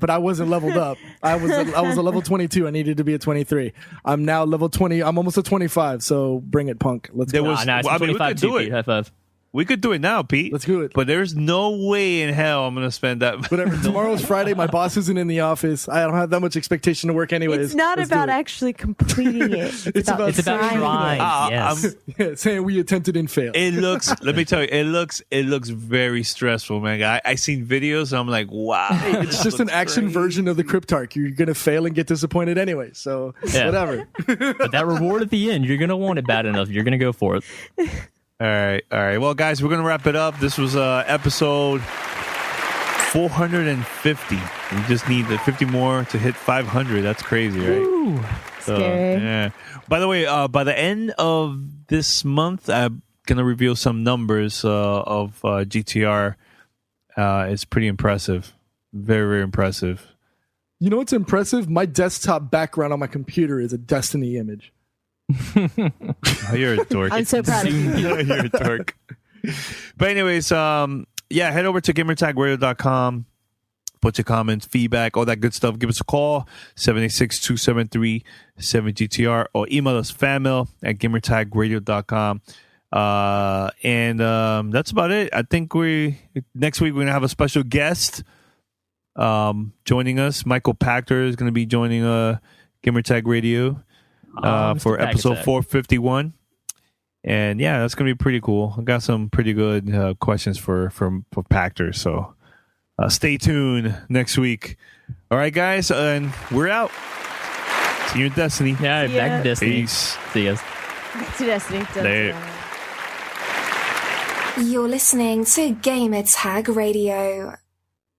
But I wasn't leveled up. I was a level 22. I needed to be a 23. I'm now level 20. I'm almost a 25. So bring it, punk. Let's go. It's 25 do it. High five. We could do it now, Pete. Let's do it. But there's no way in hell I'm going to spend that. Whatever. Tomorrow's Friday. My boss isn't in the office. I don't have that much expectation to work anyways. It's not about actually completing it. It's about trying. Yes. Saying we attempted and failed. It looks, let me tell you, it looks very stressful, man. I seen videos and I'm like, wow. It's just an action version of the Cryptarch. You're going to fail and get disappointed anyway. So whatever. But that reward at the end, you're going to want it bad enough. You're going to go for it. All right. Well, guys, we're going to wrap it up. This was episode 450. We just need 50 more to hit 500. That's crazy, right? Ooh, scary. Yeah. By the way, by the end of this month, I'm going to reveal some numbers of GTR. It's pretty impressive. Very, very impressive. You know what's impressive? My desktop background on my computer is a Destiny image. Oh, you're a dork. I'm so proud of you. You're a dork. But anyways, head over to gamertagradio.com. Put your comments, feedback, all that good stuff. Give us a call, 786-273-7GTR, or email us fanmail@gamertagradio.com. And that's about it. I think next week we're going to have a special guest joining us. Michael Pachter is going to be joining Gamertag Radio. For episode 451, and that's gonna be pretty cool. I got some pretty good questions for Pachter, so stay tuned next week. All right, guys, and we're out. See you in Destiny. Yeah, back to Destiny. Peace. See you guys. Back to Destiny. Later. You're listening to Gamertag Radio.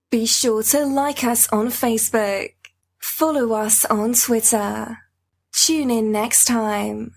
Be sure to like us on Facebook, follow us on Twitter. Tune in next time.